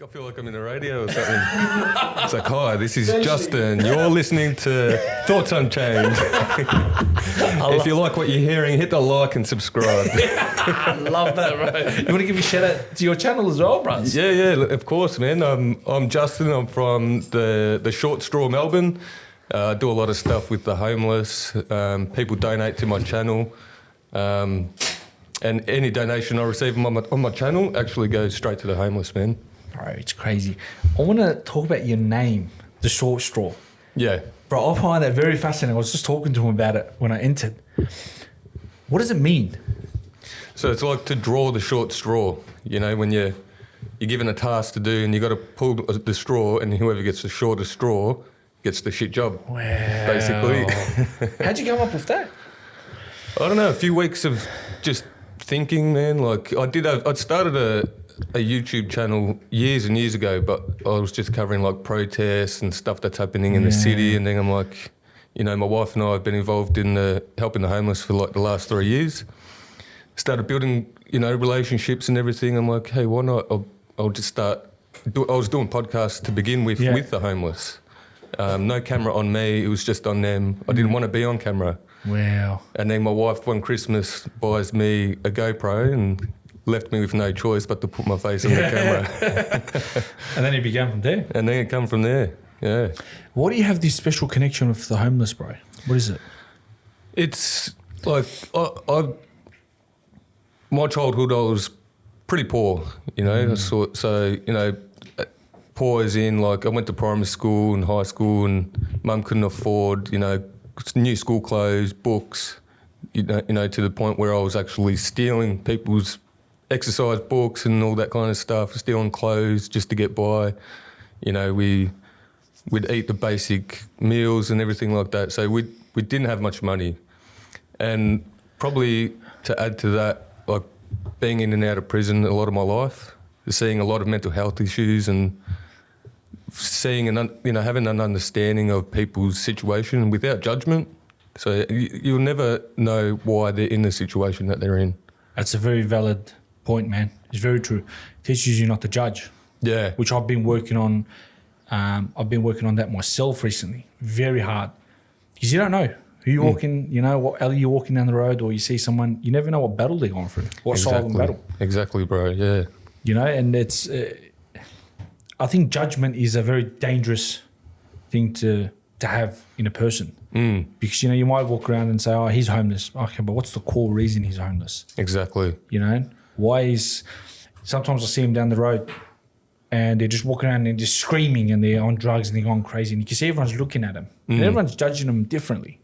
I feel like I'm in the radio or something. It's like, hi, this is Justin. You're listening to Thoughts Unchained. If you like what you're hearing, hit the like and subscribe. I love that, bro. You want to give a shout out to your channel as well, bro? Yeah, of course, man. I'm Justin. I'm from the Short Straw, Melbourne. I do a lot of stuff with the homeless. People donate to my channel. And any donation I receive on my channel actually goes straight to the homeless, man. Bro, it's crazy. I want to talk about your name, the Short Straw. Yeah. Bro, I find that very fascinating. I was just talking to him about it when I entered. What does it mean? So it's like to draw the short straw, you know, when you're given a task to do and you got to pull the straw, and whoever gets the shortest straw gets the shit job, Wow. basically. How'd you come up with that? I don't know, a few weeks of just thinking, man. Like I'd started a YouTube channel years and years ago, but I was just covering like protests and stuff that's happening in the city. And then I'm like, you know, my wife and I have been involved in helping the homeless for like the last 3 years. Started building, you know, relationships and everything. I'm like, hey, why not? I'll just start. I was doing podcasts to begin with the homeless. No camera on me. It was just on them. I didn't want to be on camera. Wow. And then my wife one Christmas buys me a GoPro and left me with no choice but to put my face on the camera. And then it began from there. And then it come from there, yeah. Why do you have this special connection with the homeless, bro? What is it? It's like, my childhood, I was pretty poor, you know. So, you know, poor as in, like, I went to primary school and high school and mum couldn't afford, you know, new school clothes, books, you know, to the point where I was actually stealing people's exercise books and all that kind of stuff, stealing clothes just to get by. You know, we'd eat the basic meals and everything like that. So we didn't have much money. And probably to add to that, like being in and out of prison a lot of my life, seeing a lot of mental health issues and seeing and, you know, having an understanding of people's situation without judgment. So you'll never know why they're in the situation that they're in. That's a very valid point, man. It's very true. It teaches you not to judge. Yeah. Which I've been working on. I've been working on that myself recently. Very hard. Because you don't know who you're walking, you know, what alley you're walking down the road, or you see someone, you never know what battle they're going through. What silent battle. Exactly, bro, yeah. You know, and it's, I think judgment is a very dangerous thing to have in a person. Because, you know, you might walk around and say, oh, he's homeless. Okay, but what's the core reason he's homeless? Exactly. You know, sometimes I see him down the road and they're just walking around and just screaming and they're on drugs and they're going crazy. And you can see everyone's looking at them and everyone's judging them differently.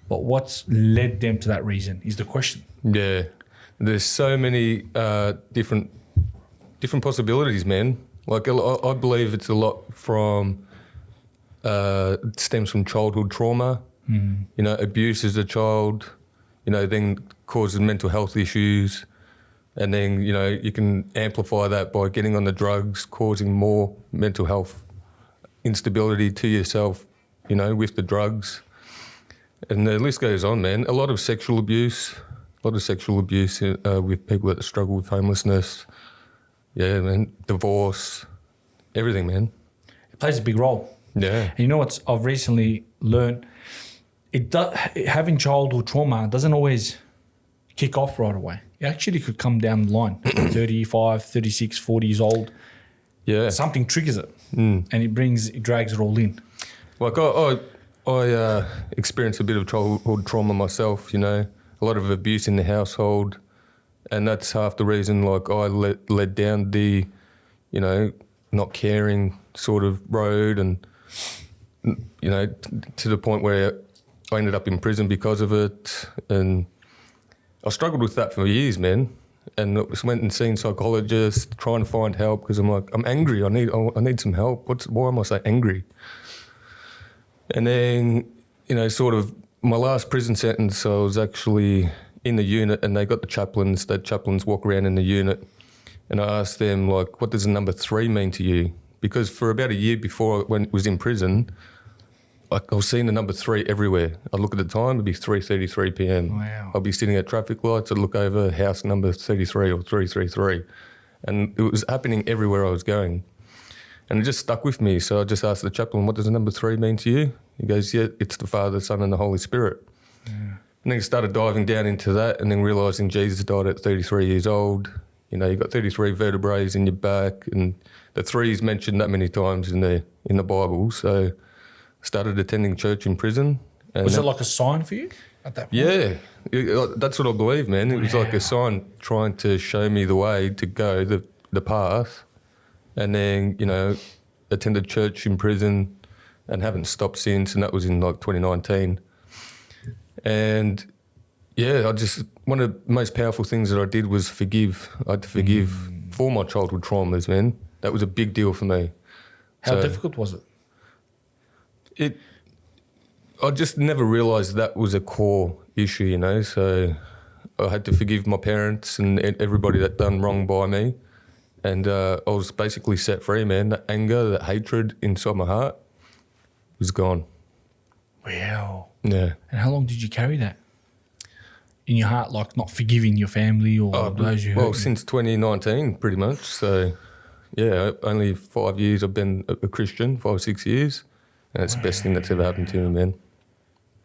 But what's led them to that reason is the question. Yeah. There's so many different possibilities, man. Like, I believe it's a lot from, it stems from childhood trauma. You know, abuse as a child, you know, then causes mental health issues. And then, you know, you can amplify that by getting on the drugs, causing more mental health instability to yourself, you know, with the drugs. And the list goes on, man. A lot of sexual abuse with people that struggle with homelessness. Yeah, man. Divorce, everything, man. It plays a big role. Yeah. And you know what I've recently learned? Having childhood trauma doesn't always kick off right away. It actually could come down the line, 35, 36, 40 years old. Yeah. Something triggers it and it drags it all in. Like I experienced a bit of childhood trauma myself, you know, a lot of abuse in the household. And that's half the reason, like, I led down the, you know, not caring sort of road and, you know, to the point where I ended up in prison because of it. And I struggled with that for years, man. And I just went and seen psychologists, trying to find help because I'm like, I'm angry. I need some help. Why am I so angry? And then, you know, sort of my last prison sentence, I was actually in the unit and they got the chaplains walk around in the unit. And I asked them, like, what does the number 3 mean to you? Because for about a year before, when I was in prison, I was seeing the number 3 everywhere. I'd look at the time, it'd be 3:33 p.m. Wow. I'd be sitting at traffic lights, I'd look over house number 33 or 333. And it was happening everywhere I was going. And it just stuck with me. So I just asked the chaplain, what does the number 3 mean to you? He goes, yeah, it's the Father, Son and the Holy Spirit. And then I started diving down into that and then realising Jesus died at 33 years old. You know, you've got 33 vertebrae in your back, and the 3 is mentioned that many times in the Bible. So I started attending church in prison. And Was it like a sign for you at that point? Yeah, that's what I believe, man. It was like a sign trying to show me the way to go, the path. And then, you know, attended church in prison and haven't stopped since. And that was in like 2019. And yeah, one of the most powerful things that I did was forgive. I had to forgive for my childhood traumas, man. That was a big deal for me. How difficult was it? I just never realised that was a core issue, you know. So I had to forgive my parents and everybody that done wrong by me. And I was basically set free, man. That anger, that hatred inside my heart was gone. Wow. Yeah. And how long did you carry that in your heart, like not forgiving your family or those you hurt? Well, since 2019, pretty much. So, yeah, only 5 years I've been a Christian, 5 or 6 years. And it's the best thing that's ever happened to me, man.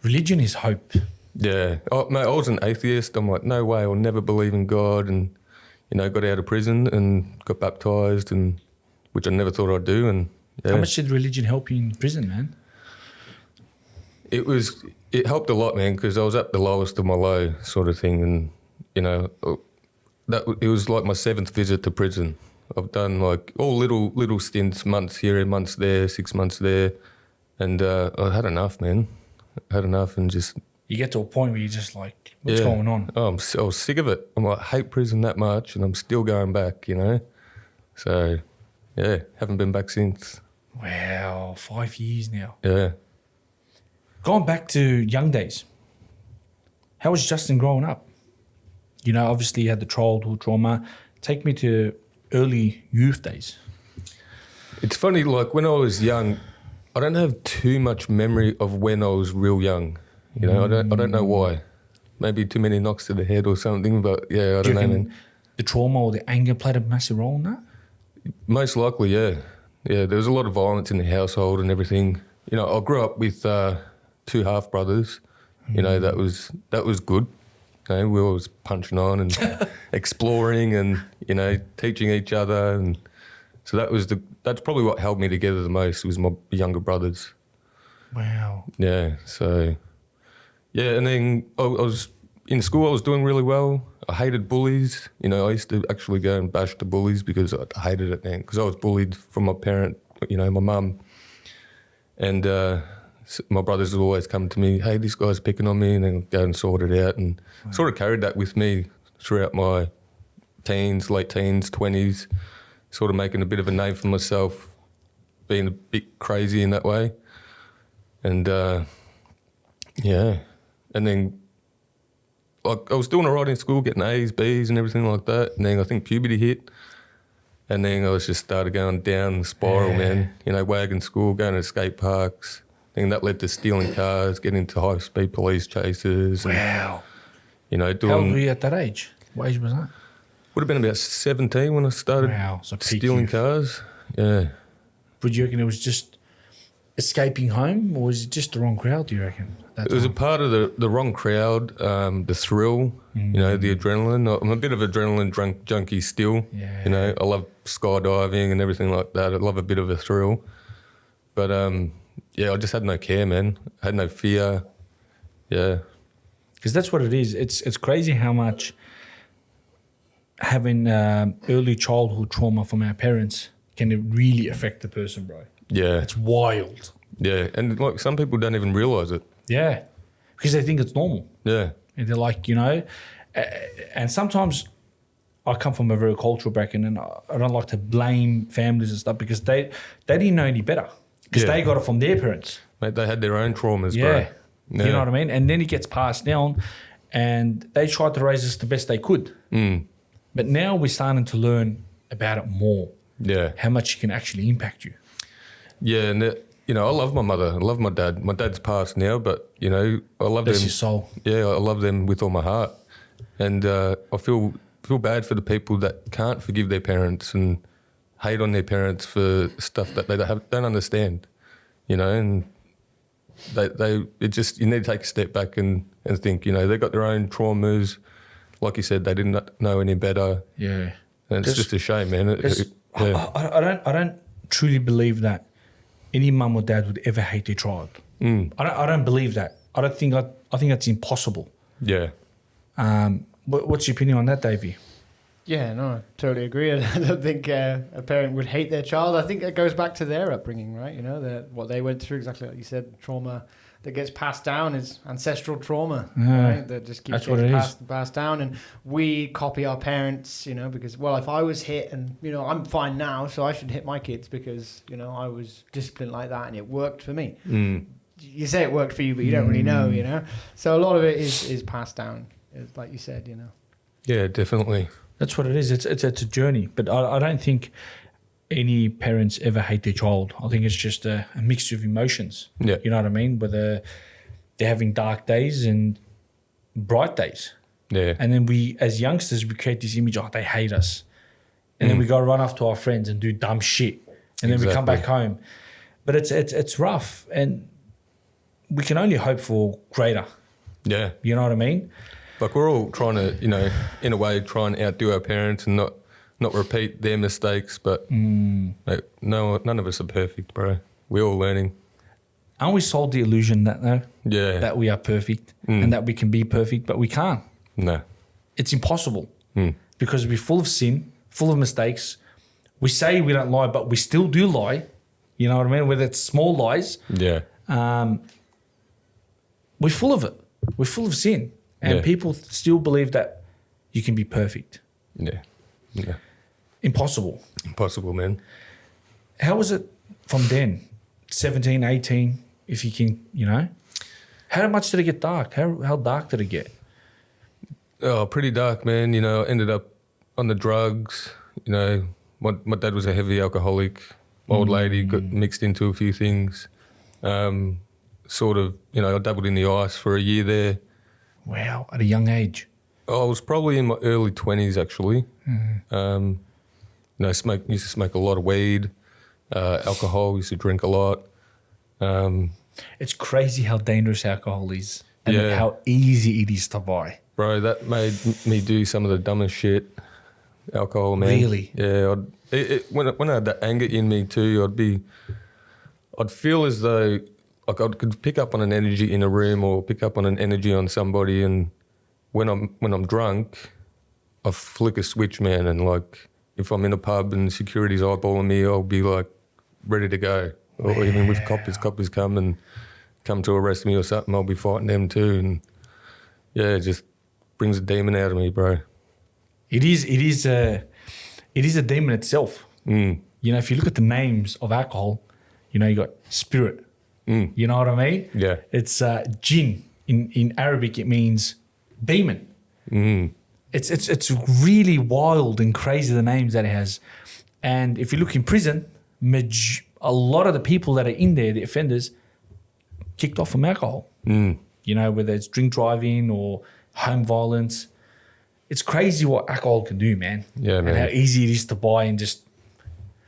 Religion is hope. Yeah. Oh, mate, I was an atheist. I'm like, no way, I'll never believe in God. And, you know, got out of prison and got baptised, and which I never thought I'd do. And yeah. How much did religion help you in prison, man? It helped a lot, man, because I was at the lowest of my low, sort of thing, and you know, it was like my 7th visit to prison. I've done like all little stints, months here, months there, 6 months there, and I had enough, man. I had enough, and just you get to a point where you're just like, what's going on? Oh, I was sick of it. I'm like, I hate prison that much, and I'm still going back, you know. So, yeah, haven't been back since. Wow, 5 years now. Yeah. Going back to young days, how was Justin growing up? You know, obviously you had the childhood trauma. Take me to early youth days. It's funny, like when I was young, I don't have too much memory of when I was real young. You know, I don't know why. Maybe too many knocks to the head or something, but yeah, I don't know, man. The trauma or the anger played a massive role in that? Most likely, yeah. Yeah, there was a lot of violence in the household and everything. You know, I grew up with 2 half brothers. You know, that was good. You know, we were always punching on and exploring and, you know, teaching each other, and so that's probably what held me together the most was my younger brothers. Wow. Yeah, so yeah, and then I was in school. I was doing really well. I hated bullies. You know, I used to actually go and bash the bullies because I hated it, man. Because I was bullied from my parent, you know, my mum, and my brothers would always come to me, hey, this guy's picking on me, and then go and sort it out, and sort of carried that with me throughout my teens, late teens, 20s, sort of making a bit of a name for myself, being a bit crazy in that way. And yeah, and then like I was doing all right in school, getting A's, B's and everything like that, and then I think puberty hit, and then I was just started going down the spiral, man. You know, wagon school, going to skate parks. And that led to stealing cars, getting into high-speed police chases. And, wow. You know, How old were you at that age? What age was that? Would have been about 17 when I started stealing cars. Yeah. Would you reckon it was just escaping home, or was it just the wrong crowd, do you reckon? It was a part of the wrong crowd, the thrill, you know, the adrenaline. I'm a bit of adrenaline junkie still. Yeah. You know, I love skydiving and everything like that. I love a bit of a thrill. But, yeah, I just had no care, man. I had no fear. Yeah. Because that's what it is. It's crazy how much having early childhood trauma from our parents can really affect the person, bro. Yeah. It's wild. Yeah, and like some people don't even realise it. Yeah, because they think it's normal. Yeah. And they're like, you know, and sometimes I come from a very cultural background, and I don't like to blame families and stuff because they didn't know any better because they got it from their parents. Mate, they had their own traumas, bro. Yeah. You know what I mean? And then it gets passed down, and they tried to raise us the best they could. But now we're starting to learn about it more. Yeah. How much it can actually impact you. Yeah, and you know, I love my mother. I love my dad. My dad's passed now, but you know, I love them. That's your soul. Yeah, I love them with all my heart, and I feel bad for the people that can't forgive their parents and hate on their parents for stuff that they don't understand, you know, and you need to take a step back and think, you know, they've got their own traumas. Like you said, they didn't know any better. Yeah. And it's just a shame, man. Yeah. I don't truly believe that any mum or dad would ever hate their child. I don't believe that. I think that's impossible. Yeah. What's your opinion on that, Davey? Yeah, no, I totally agree. I don't think a parent would hate their child. I think it goes back to their upbringing, right? You know, what they went through, exactly like you said, trauma that gets passed down is ancestral trauma, right? That just keeps getting passed down. And we copy our parents, you know, because, well, if I was hit and, you know, I'm fine now, so I should hit my kids because, you know, I was disciplined like that and it worked for me. You say it worked for you, but you don't really know, you know? So a lot of it is passed down, like you said, you know? Yeah, definitely. That's what it is. It's a journey. But I don't think any parents ever hate their child. I think it's just a mixture of emotions. Yeah. You know what I mean? Whether they're having dark days and bright days. Yeah. And then we, as youngsters, we create this image, they hate us. And then we go run off to our friends and do dumb shit. And then we come back home. But it's rough. And we can only hope for greater. Yeah. You know what I mean? Like we're all trying to, you know, in a way try and outdo our parents and not repeat their mistakes, but like, none of us are perfect, bro. We're all learning. Aren't we sold the illusion that though? Yeah. That we are perfect and that we can be perfect, but we can't. No. It's impossible because we're full of sin, full of mistakes. We say we don't lie, but we still do lie. You know what I mean? Whether it's small lies. Yeah. We're full of it. We're full of sin. And people still believe that you can be perfect. Yeah. Yeah. Impossible. Impossible, man. How was it from then? 17, 18, if you can, you know? How much did it get dark? How dark did it get? Oh, pretty dark, man. You know, I ended up on the drugs. You know, my dad was a heavy alcoholic. My old lady got mixed into a few things. Sort of, you know, I dabbled in the ice for a year there. Wow, at a young age. I was probably in my early 20s, actually. You know, used to smoke a lot of weed, alcohol, used to drink a lot. It's crazy how dangerous alcohol is and Yeah. how easy it is to buy. Bro, that made me do some of the dumbest shit. Alcohol, man. Really? Yeah. When I had that anger in me too, I'd feel as though like I could pick up on an energy in a room or pick up on an energy on somebody, and when I'm drunk, I flick a switch, man, and like if I'm in a pub and security's eyeballing me, I'll be like ready to go. Or even with coppers come to arrest me or something, I'll be fighting them too. And yeah, it just brings a demon out of me, bro. It is a demon itself. You know, if you look at the names of alcohol, you know, you got spirit. You know what I mean? Yeah. It's jinn. In Arabic, it means demon. It's really wild and crazy, the names that it has. And if you look in prison, a lot of the people that are in there, the offenders, kicked off from alcohol. You know, whether it's drink driving or home violence. It's crazy what alcohol can do, man. Yeah, man. And how easy it is to buy and just,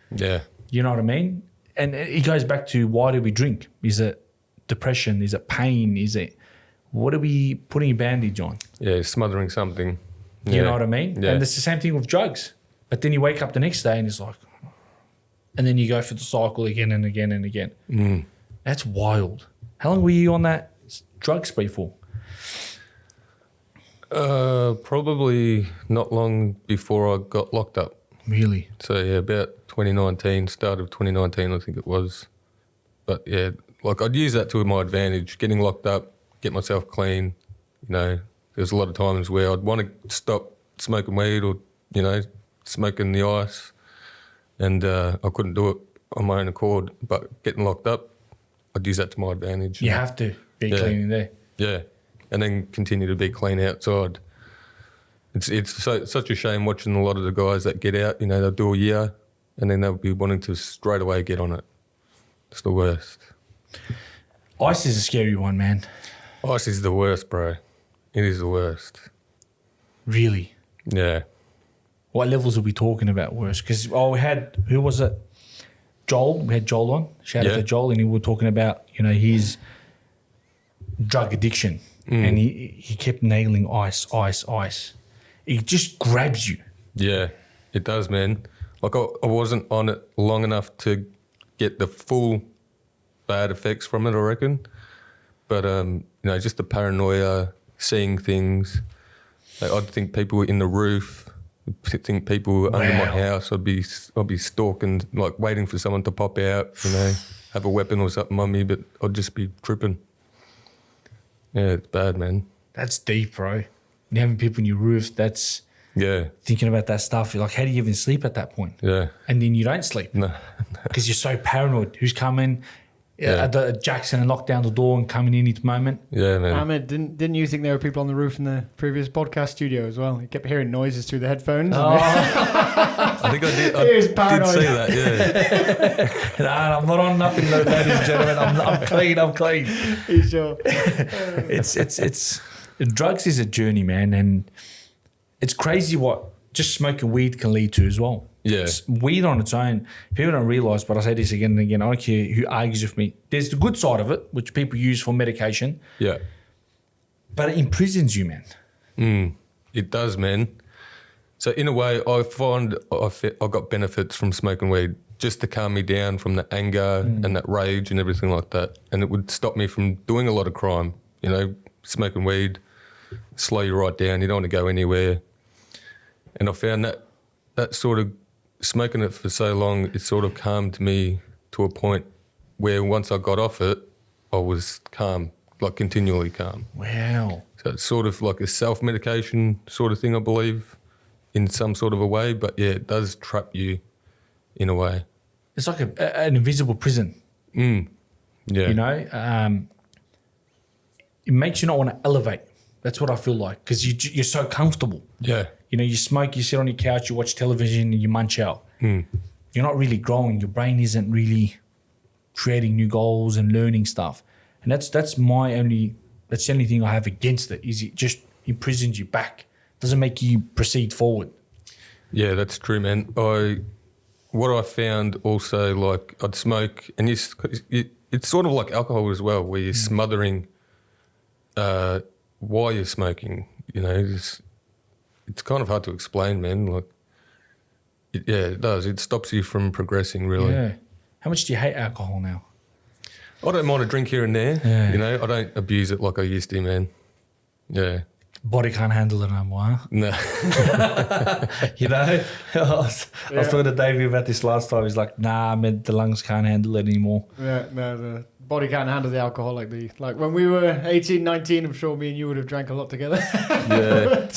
you know what I mean? And it goes back to, why do we drink? Is it depression? Is it pain? What are we putting a bandage on? Yeah, smothering something. Yeah. You know what I mean? Yeah. And it's the same thing with drugs. But then you wake up the next day and it's like, and then you go through the cycle again and again and again. That's wild. How long were you on that drug spree for? Probably not long before I got locked up. Really? So yeah, about 2019, start of 2019, I think it was. But yeah, like I'd use that to my advantage, getting locked up, get myself clean. You know, there's a lot of times where I'd want to stop smoking weed or, you know, smoking the ice, and I couldn't do it on my own accord. But getting locked up, I'd use that to my advantage. You have to be clean in there. Yeah, and then continue to be clean outside. It's such a shame watching a lot of the guys that get out, you know, they'll do a year and then they'll be wanting to straight away get on it. It's the worst. Ice is a scary one, man. Ice is the worst, bro. It is the worst. Really? Yeah. What levels are we talking about worse? Because we had, who was it? Joel. We had Joel on. Shout out to Joel, and we were talking about, you know, his drug addiction, and he kept nailing ice. It just grabs you. Yeah, it does, man. Like I wasn't on it long enough to get the full bad effects from it, I reckon. But you know, just the paranoia, seeing things. Like, I'd think people were in the roof. I'd think people were under my house. I'd be stalking, like waiting for someone to pop out. You know, have a weapon or something on me, but I'd just be tripping. Yeah, it's bad, man. That's deep, bro. And having people on your roof, that's thinking about that stuff. You're like, how do you even sleep at that point? Yeah. And then you don't sleep. No. Because you're so paranoid. Who's coming? Jackson and locked down the door and coming in each moment. Yeah, man. Ahmed, didn't you think there were people on the roof in the previous podcast studio as well? You kept hearing noises through the headphones. I think I did. I He was did paranoid. see that. Yeah. Nah, I'm not on nothing, though, ladies and gentlemen. I'm clean. You sure? It's drugs is a journey, man, and it's crazy what just smoking weed can lead to as well. Yeah. Weed on its own, people don't realise, but I say this again and again, I don't care who argues with me. There's the good side of it, which people use for medication, Yeah. but it imprisons you, man. It does, man. So in a way, I find I got benefits from smoking weed just to calm me down from the anger and that rage and everything like that. And it would stop me from doing a lot of crime. You know, smoking weed, slow you right down. You don't want to go anywhere. And I found that sort of smoking it for so long, it sort of calmed me to a point where once I got off it, I was calm, like continually calm. Wow. So it's sort of like a self-medication sort of thing, I believe, in some sort of a way. But yeah, it does trap you in a way. It's like an invisible prison. Yeah. You know, it makes you not want to elevate. That's what I feel like, because you're so comfortable. Yeah. You know, you smoke, you sit on your couch, you watch television, and you munch out. You're not really growing. Your brain isn't really creating new goals and learning stuff. And that's the only thing I have against it, is it just imprisons you back. Doesn't make you proceed forward. Yeah, that's true, man. What I found also, like, I'd smoke, and it's sort of like alcohol as well, where you're smothering while you're smoking. You know, it's kind of hard to explain, man. Like, it does. It stops you from progressing, really. Yeah. How much do you hate alcohol now? I don't mind a drink here and there. Yeah. You know, I don't abuse it like I used to, man. Yeah. Body can't handle it no more, huh? No. You know? I was talking to Davey about this last time. He's like, nah, man, the lungs can't handle it anymore. Yeah, no, the body can't handle the alcohol like when we were 18, 19, I'm sure me and you would have drank a lot together. Yeah.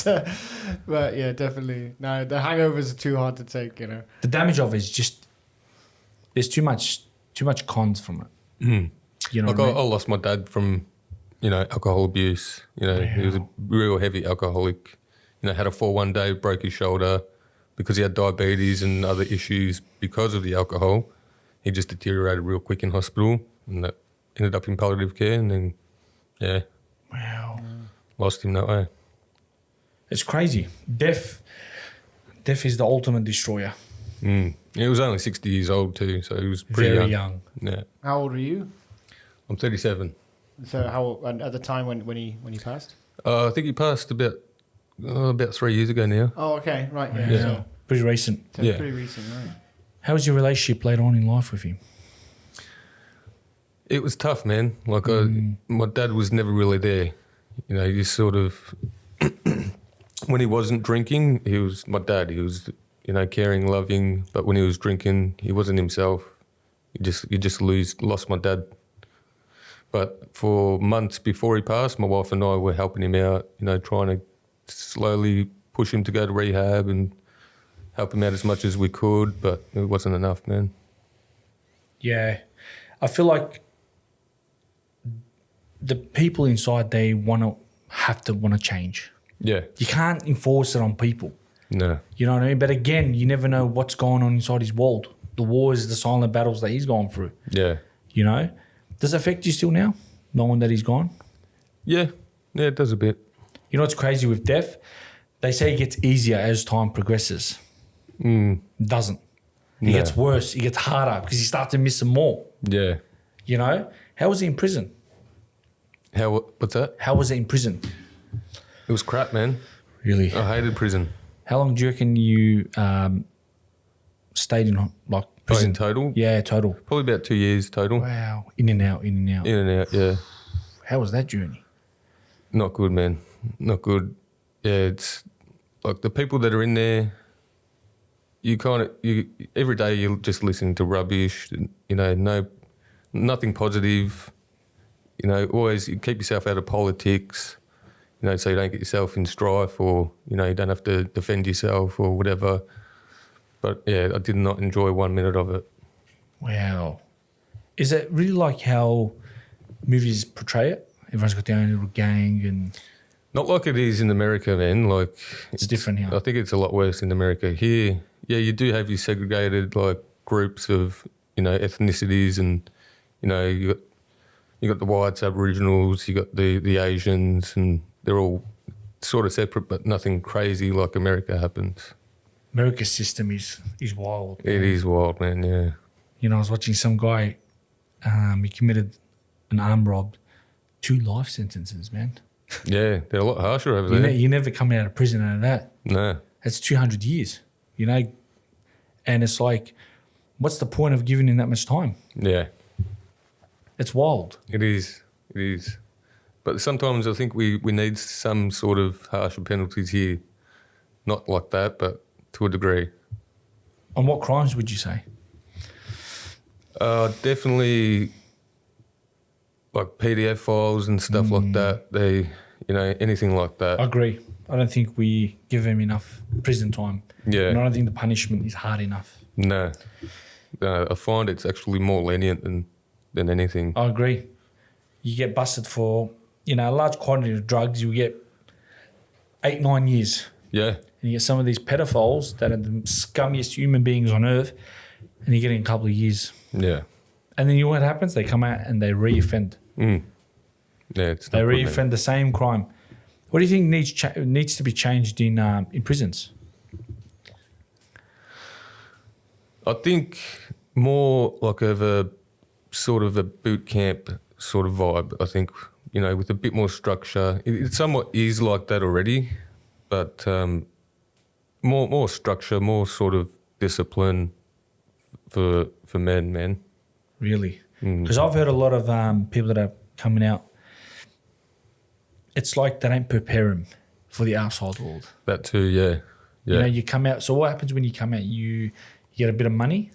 but yeah, definitely. No, the hangovers are too hard to take, you know. The damage of it is just, there's too much cons from it. You know Like, what I mean? I lost my dad from, you know, alcohol abuse. You know, he was a real heavy alcoholic. You know, had a fall one day, broke his shoulder because he had diabetes and other issues because of the alcohol. He just deteriorated real quick in hospital, and that ended up in palliative care, and then, Wow. lost him that way. It's crazy. Death is the ultimate destroyer. He was only 60 years old too, so he was pretty Very young. young. Yeah. How old are you? I'm 37. So how and at the time when he passed? I think he passed about 3 years ago now. Oh, okay, right, yeah. Yeah. So, Pretty recent. Yeah. pretty recent, right? How was your relationship later on in life with him? It was tough, man. Like, my dad was never really there. You know, he just sort of, when he wasn't drinking, he was my dad. He was, you know, caring, loving. But when he was drinking, he wasn't himself. You just lost my dad. But for months before he passed, my wife and I were helping him out, you know, trying to slowly push him to go to rehab and help him out as much as we could. But it wasn't enough, man. Yeah. I feel like the people inside, they have to want to change. Yeah. You can't enforce it on people. No. You know what I mean? But again, you never know what's going on inside his world. The wars, the silent battles that he's gone through. Yeah. You know? Does it affect you still now, knowing that he's gone? Yeah. Yeah, it does a bit. You know what's crazy with death? They say it gets easier as time progresses. Doesn't. It gets worse. It gets harder because you start to miss them more. Yeah. You know? How was he in prison? What's that? How was he in prison? It was crap, man. Really? I hated prison. How long do you reckon you stayed in like prison? In total? Yeah, total. Probably about 2 years total. Wow. In and out, in and out. In and out, yeah. How was that journey? Not good, man. Not good. Yeah, it's like the people that are in there, you every day you're just listening to rubbish, you know, nothing positive. You know, always you keep yourself out of politics, you know, so you don't get yourself in strife or, you know, you don't have to defend yourself or whatever. But yeah, I did not enjoy 1 minute of it. Wow. Is it really like how movies portray it? Everyone's got their own little gang and... Not like it is in America, man. Like It's different here. I think it's a lot worse in America. Here, yeah, you do have your segregated like groups of, you know, ethnicities and, you know, you got the whites, Aboriginals, you got the Asians, and they're all sort of separate, but nothing crazy like America happens. America's system is wild. It is wild, man, yeah. You know, I was watching some guy, he committed an armed rob, 2 life sentences, man. Yeah, they're a lot harsher over there. You never come out of prison out of that. No. That's 200 years, you know? And it's like, what's the point of giving him that much time? Yeah. It's wild. It is. It is. But sometimes I think we need some sort of harsher penalties here. Not like that, but to a degree. On what crimes would you say? Definitely like PDF files and stuff like that. They, you know, anything like that. I agree. I don't think we give him enough prison time. Yeah. And I don't think the punishment is hard enough. No. I find it's actually more lenient than anything. I agree. You get busted for, you know, a large quantity of drugs, you get 8-9 years. Yeah. And you get some of these pedophiles that are the scummiest human beings on earth, and you're getting a couple of years. Yeah. And then you know what happens? They come out and they re-offend. Yeah, it's They not good, man. re-offend the same crime. What do you think needs to be changed in prisons? I think more like of a sort of a boot camp sort of vibe. I think, you know, with a bit more structure. It somewhat is like that already, but more structure, more sort of discipline for men, man. Really? Because I've heard a lot of people that are coming out, it's like they don't prepare them for the outside world. That too, yeah. You know, you come out. So what happens when you come out? You get a bit of money?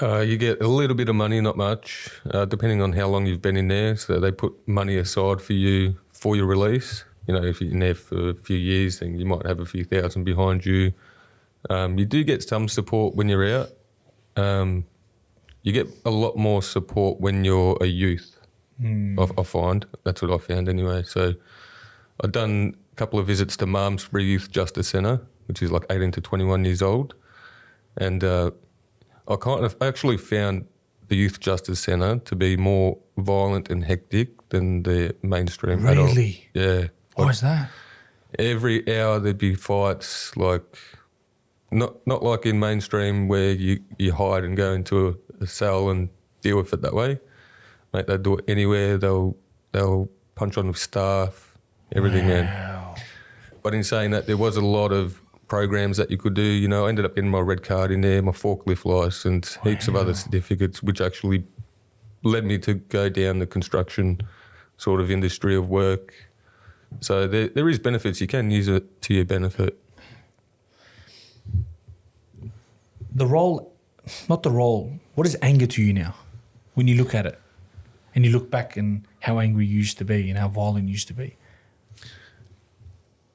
You get a little bit of money, not much, depending on how long you've been in there. So they put money aside for you for your release. You know, if you're in there for a few years, then you might have a few thousand behind you. You do get some support when you're out. You get a lot more support when you're a youth, I find. That's what I found anyway. So I've done a couple of visits to Malmesbury Youth Justice Centre, which is like 18 to 21 years old. And I actually found the Youth Justice Centre to be more violent and hectic than the mainstream adult. Really? Yeah. Why is that? Every hour there'd be fights, like not like in mainstream where you hide and go into a cell and deal with it that way. Mate, they'll do it anywhere. They'll punch on with staff, everything, man. Wow. But in saying that, there was a lot of programs that you could do. You know, I ended up getting my red card in there, my forklift license, heaps of other certificates, which actually led me to go down the construction sort of industry of work. So there is benefits. You can use it to your benefit. Not the role. What is anger to you now when you look at it and you look back and how angry you used to be and how violent you used to be?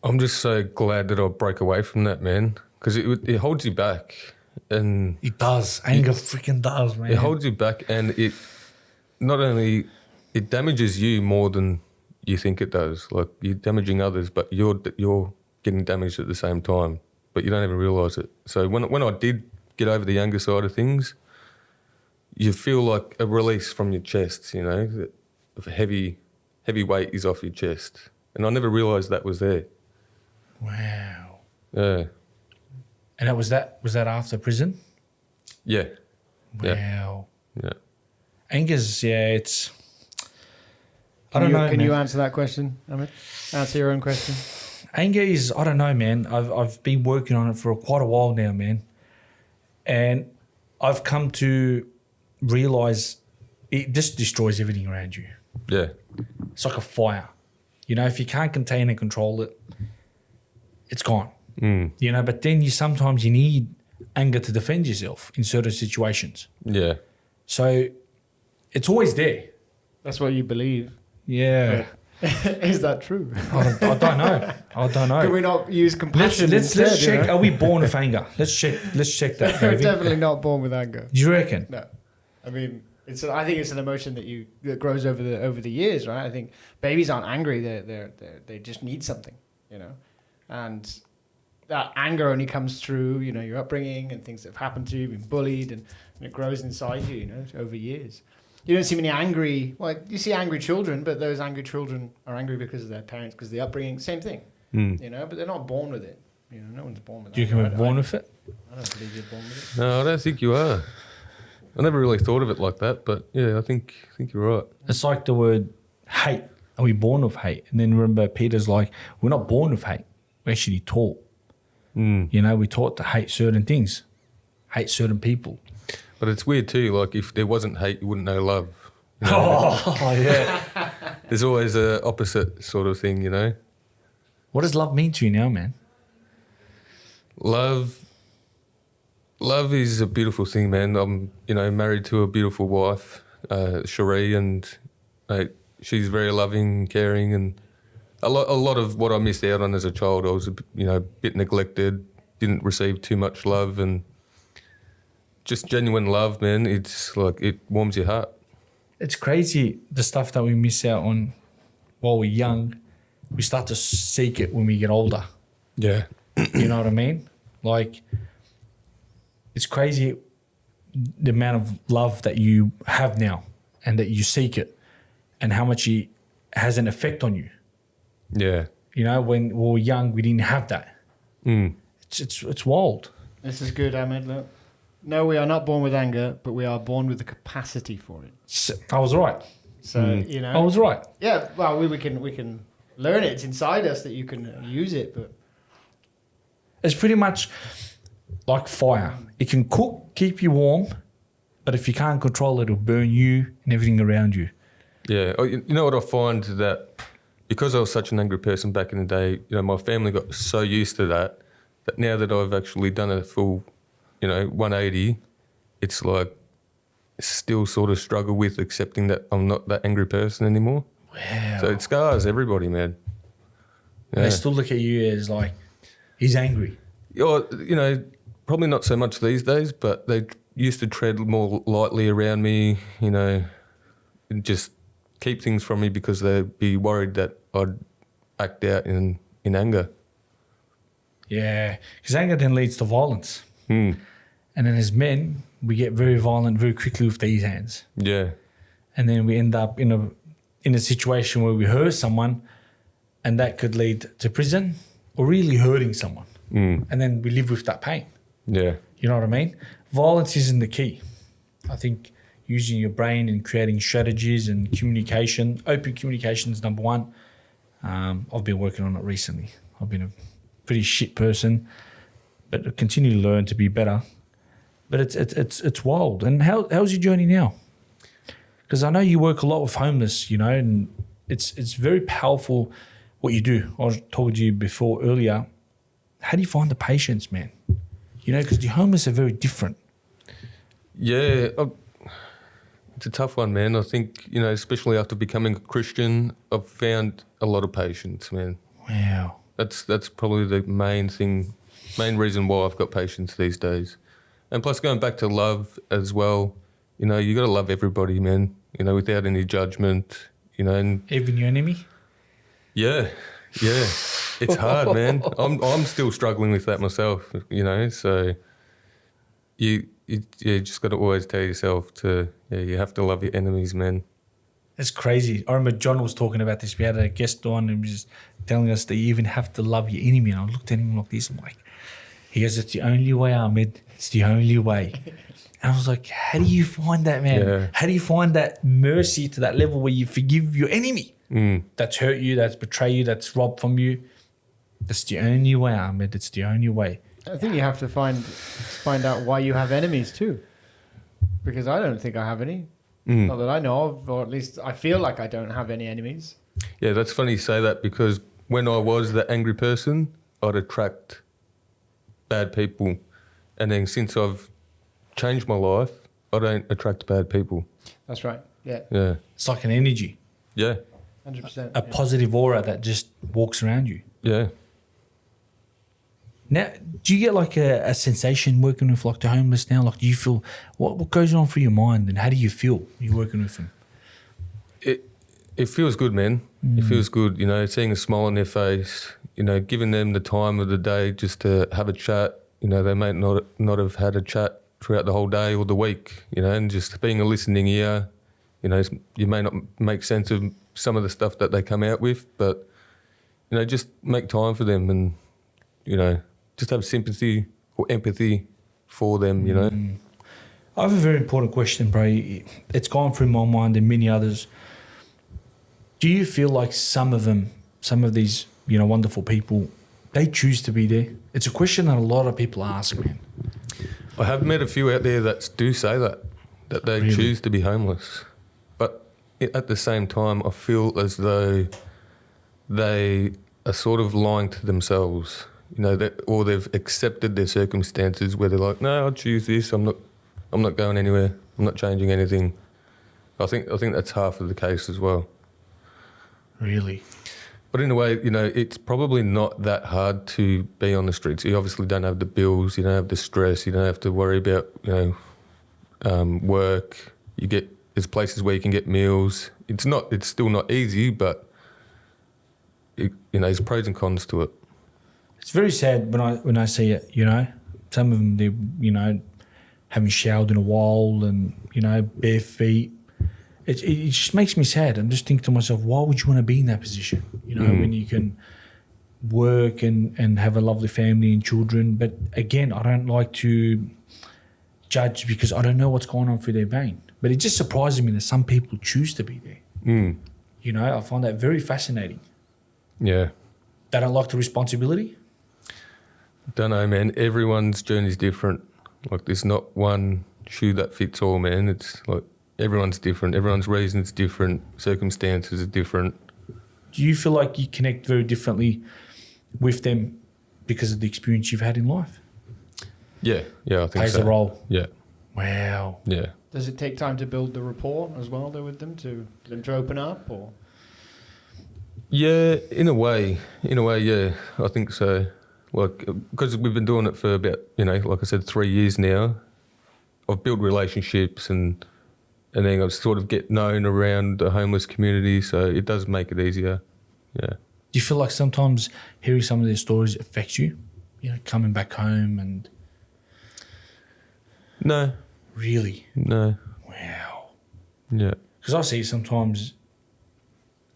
I'm just so glad that I broke away from that, man, because it holds you back. And It does. Anger freaking does, man. it holds you back, and it not only it damages you more than you think it does. Like, you're damaging others, but you're getting damaged at the same time, but you don't even realise it. So when I did get over the anger side of things, you feel like a release from your chest, you know, a heavy weight is off your chest. And I never realised that was there. Wow. Yeah. And was that after prison? Yeah. Wow. Yeah. Anger's, it's... I Can don't you, know, Can man. you answer that question, Ahmed? Answer your own question. Anger is, I don't know, man. I've been working on it for quite a while now, man. And I've come to realize it just destroys everything around you. Yeah. It's like a fire. You know, if you can't contain and control it, it's gone. You know, but then sometimes you need anger to defend yourself in certain situations. Yeah. So it's always there. That's what you believe. Yeah. Is that true? I don't know. I don't know. Can we not use compassion Let's instead? check. You know? Are we born with anger? Let's check that. We're Davey. definitely not born with anger. Do you reckon? No, I mean, I think it's an emotion that grows over the years, right? I think babies aren't angry; they just need something, you know, and that anger only comes through, you know, your upbringing and things that have happened to you, been bullied, and it grows inside you, you know, over years. You don't see many you see angry children, but those angry children are angry because of their parents, because of the upbringing, same thing, you know, but they're not born with it. You know, no one's born with it. Do you reckon we're born with it? I don't believe you're born with it. No, I don't think you are. I never really thought of it like that, but yeah, I think you're right. It's like the word hate. Are we born with hate? And then remember, Peter's like, we're not born with hate. We're actually taught. You know, we're taught to hate certain things, hate certain people. But it's weird too. Like if there wasn't hate, you wouldn't know love. You know? Oh, yeah. There's always a opposite sort of thing, you know. What does love mean to you now, man? Love is a beautiful thing, man. I'm, married to a beautiful wife, Cherie, and she's very loving, caring, and a lot of what I missed out on as a child, I was a bit neglected, didn't receive too much love, and just genuine love, man. It's like it warms your heart. It's crazy the stuff that we miss out on while we're young. We start to seek it when we get older. Yeah. You know what I mean? Like, it's crazy the amount of love that you have now and that you seek it and how much it has an effect on you. Yeah. You know, when we were young, we didn't have that. It's wild. This is good, Ahmed. Look. No, we are not born with anger, but we are born with the capacity for it. So, I was right. So, I was right. Yeah, well, we can learn it. It's inside us that you can use it, but... It's pretty much like fire. It can cook, keep you warm, but if you can't control it, it'll burn you and everything around you. Yeah. Oh, you know what I find that because I was such an angry person back in the day, my family got so used to that now that I've actually done a full, 180, it's like still sort of struggle with accepting that I'm not that angry person anymore. Wow. So it scars everybody, man. Yeah. They still look at you as like, he's angry. Or, probably not so much these days, but they used to tread more lightly around me, and just keep things from me because they'd be worried that I'd act out in anger. Yeah, because anger then leads to violence. And then as men, we get very violent very quickly with these hands. Yeah. And then we end up in a situation where we hurt someone and that could lead to prison or really hurting someone. And then we live with that pain. Yeah. You know what I mean? Violence isn't the key. I think using your brain and creating strategies and communication, open communication is number one. I've been working on it recently. I've been a pretty shit person, but I continue to learn to be better. But it's wild. And how's your journey now? Because I know you work a lot with homeless, and it's very powerful what you do. I was talking to you before earlier. How do you find the patients, man? Because the homeless are very different. Yeah, it's a tough one, man. I think, especially after becoming a Christian, I've found a lot of patience, man. Wow. That's probably the main reason why I've got patience these days. And plus going back to love as well, you got to love everybody, man, without any judgment, and... Even your enemy? Yeah. It's hard, man. I'm still struggling with that myself, so you just got to always tell yourself you have to love your enemies, man. It's crazy. I remember John was talking about this. We had a guest on and he was just telling us that you even have to love your enemy. And I looked at him like this. I'm like, He goes, it's the only way, Ahmed. It's the only way. And I was like, how do you find that, man? Yeah. How do you find that mercy to that level where you forgive your enemy that's hurt you, that's betrayed you, that's robbed from you? That's the only way, Ahmed. It's the only way. I think you have to find out why you have enemies too, because I don't think I have any. Not that I know of, or at least I feel like I don't have any enemies. Yeah, that's funny you say that, because when I was that angry person, I'd attract bad people. And then since I've changed my life, I don't attract bad people. That's right. Yeah. Yeah. It's like an energy, Yeah. 100%. a positive aura that just walks around you. Yeah. Now, do you get like a sensation working with like the homeless now? Like, do you feel, what goes on through your mind and how do you feel when you're working with them? It feels good, man. It feels good, you know, seeing a smile on their face, you know, giving them the time of the day just to have a chat. You know, they may not have had a chat throughout the whole day or the week, you know, and just being a listening ear. You know, you may not make sense of some of the stuff that they come out with, but, you know, just make time for them and, you know, just have sympathy or empathy for them, you know. I have a very important question, bro. It's gone through my mind and many others. Do you feel like some of these, you know, wonderful people, they choose to be there? It's a question that a lot of people ask, man. I have met a few out there that do say that they Really? choose to be homeless. But at the same time, I feel as though they are sort of lying to themselves, you know, or they've accepted their circumstances where they're like, no, I'll choose this. I'm not going anywhere. I'm not changing anything. I think that's half of the case as well. Really? But in a way, you know, it's probably not that hard to be on the streets. You obviously don't have the bills, you don't have the stress, you don't have to worry about, you know, work. There's places where you can get meals. It's still not easy, but you know, there's pros and cons to it. It's very sad when I see it, you know. Some of them, they, you know, haven't showered in a while and, you know, bare feet. It just makes me sad. I'm just thinking to myself, why would you want to be in that position? You know, when you can work and have a lovely family and children. But again, I don't like to judge because I don't know what's going on through their brain. But it just surprises me that some people choose to be there. You know, I find that very fascinating. Yeah. They don't like the responsibility. Don't know, man. Everyone's journey's different. Like, there's not one shoe that fits all, man. It's like everyone's different. Everyone's reason's different. Circumstances are different. Do you feel like you connect very differently with them because of the experience you've had in life? Yeah, I think Plays so. a role. Yeah, Wow. yeah. Does it take time to build the rapport as well though with them to open up or? Yeah, in a way, yeah, I think so. Like, because we've been doing it for about, you know, like I said, 3 years now. I've built relationships and then I sort of get known around the homeless community, so it does make it easier. Yeah. Do you feel like sometimes hearing some of their stories affects you? You know, coming back home and No. really? No. Wow. Yeah. Because I see sometimes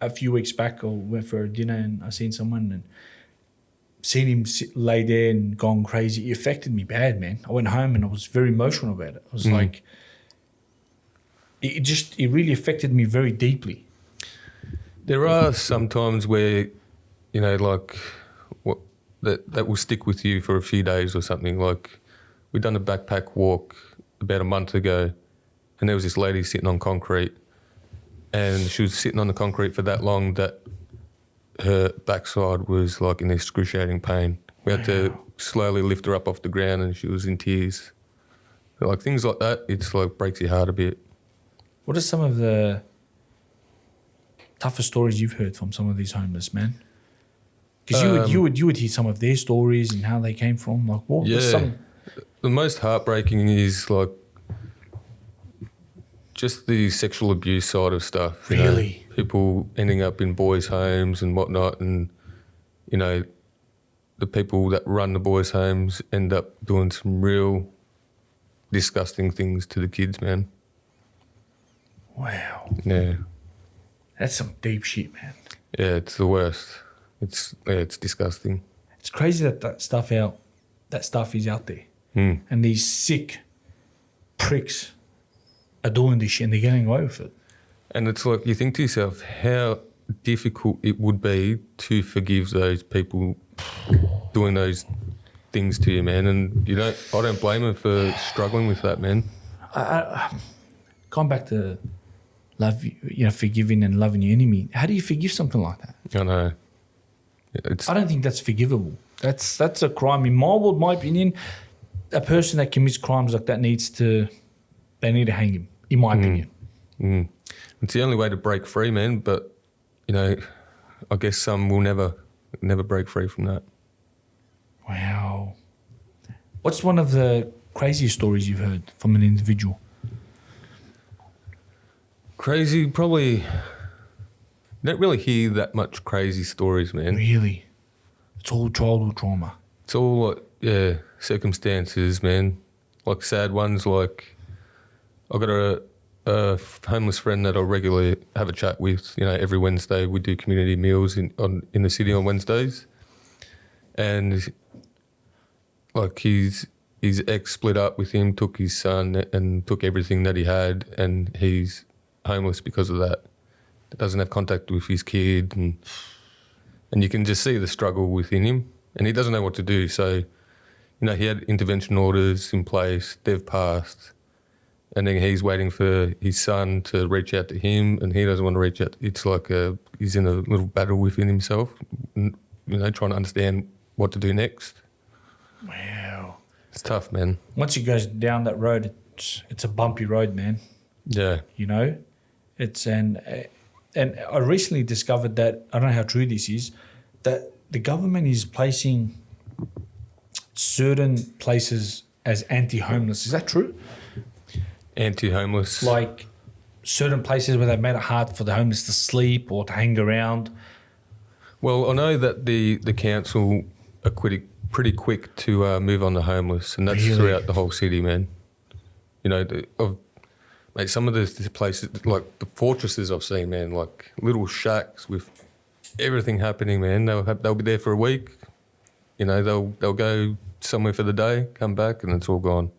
a few weeks back I went for a dinner and I seen someone and seen him lay there and gone crazy. It affected me bad, man. I went home and I was very emotional about it. I was like, it really affected me very deeply. There are some times where, you know, like that will stick with you for a few days or something. Like, we'd done a backpack walk about a month ago and there was this lady sitting on concrete and she was sitting on the concrete for that long that her backside was like in excruciating pain. We had to slowly lift her up off the ground and she was in tears. So like things like that, it's like breaks your heart a bit. What are some of the toughest stories you've heard from some of these homeless men? Because you would hear some of their stories and how they came from. Like, what was some? The most heartbreaking is like just the sexual abuse side of stuff. You Really? know, people ending up in boys' homes and whatnot, and you know, the people that run the boys' homes end up doing some real disgusting things to the kids, man. Wow, Yeah. that's some deep shit, man. Yeah, it's the worst. It's disgusting. It's crazy that stuff out that stuff is out there. Mm. And these sick pricks are doing this shit and they're getting away with it. And it's like you think to yourself how difficult it would be to forgive those people doing those things to you, man. And I don't blame them for struggling with that, man. Going back to love, forgiving and loving your enemy. How do you forgive something like that? I know. I don't think that's forgivable. That's a crime. In my world, my opinion, a person that commits crimes like that they need to hang him, in my opinion. Mm. It's the only way to break free, man. But, I guess some will never break free from that. Wow. What's one of the craziest stories you've heard from an individual? Crazy, probably. Don't really hear that much crazy stories, man. Really? It's all childhood trauma. It's all circumstances, man. Like sad ones. Like I got a homeless friend that I regularly have a chat with. Every Wednesday we do community meals in the city on Wednesdays, and like his ex split up with him, took his son and took everything that he had, and he's homeless because of that. Doesn't have contact with his kid, and you can just see the struggle within him, and he doesn't know what to do. So, he had intervention orders in place, they've passed, and then he's waiting for his son to reach out to him, and he doesn't want to reach out. It's like he's in a little battle within himself, trying to understand what to do next. Wow. It's tough, man. Once you go down that road, it's a bumpy road, man. Yeah. It's and I recently discovered that, I don't know how true this is, that the government is placing certain places as anti-homeless. Is that true? Anti-homeless. Like certain places where they've made it hard for the homeless to sleep or to hang around. Well, I know that the council are pretty quick to move on the homeless, and that's Really? throughout the whole city, man. Mate, some of the places, like the fortresses I've seen, man, like little shacks with everything happening, man. They'll be there for a week. They'll go somewhere for the day, come back, and it's all gone.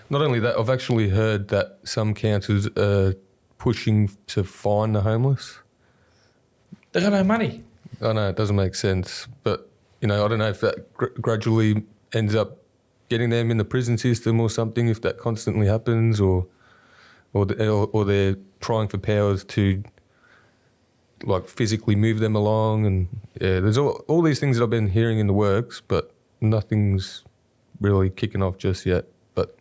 Not only that, I've actually heard that some councils are pushing to fine the homeless. They got no money. I know, it doesn't make sense, but, I don't know if that gradually ends up getting them in the prison system or something, if that constantly happens, or they're trying for powers to like physically move them along, and there's all these things that I've been hearing in the works, but nothing's really kicking off just yet. But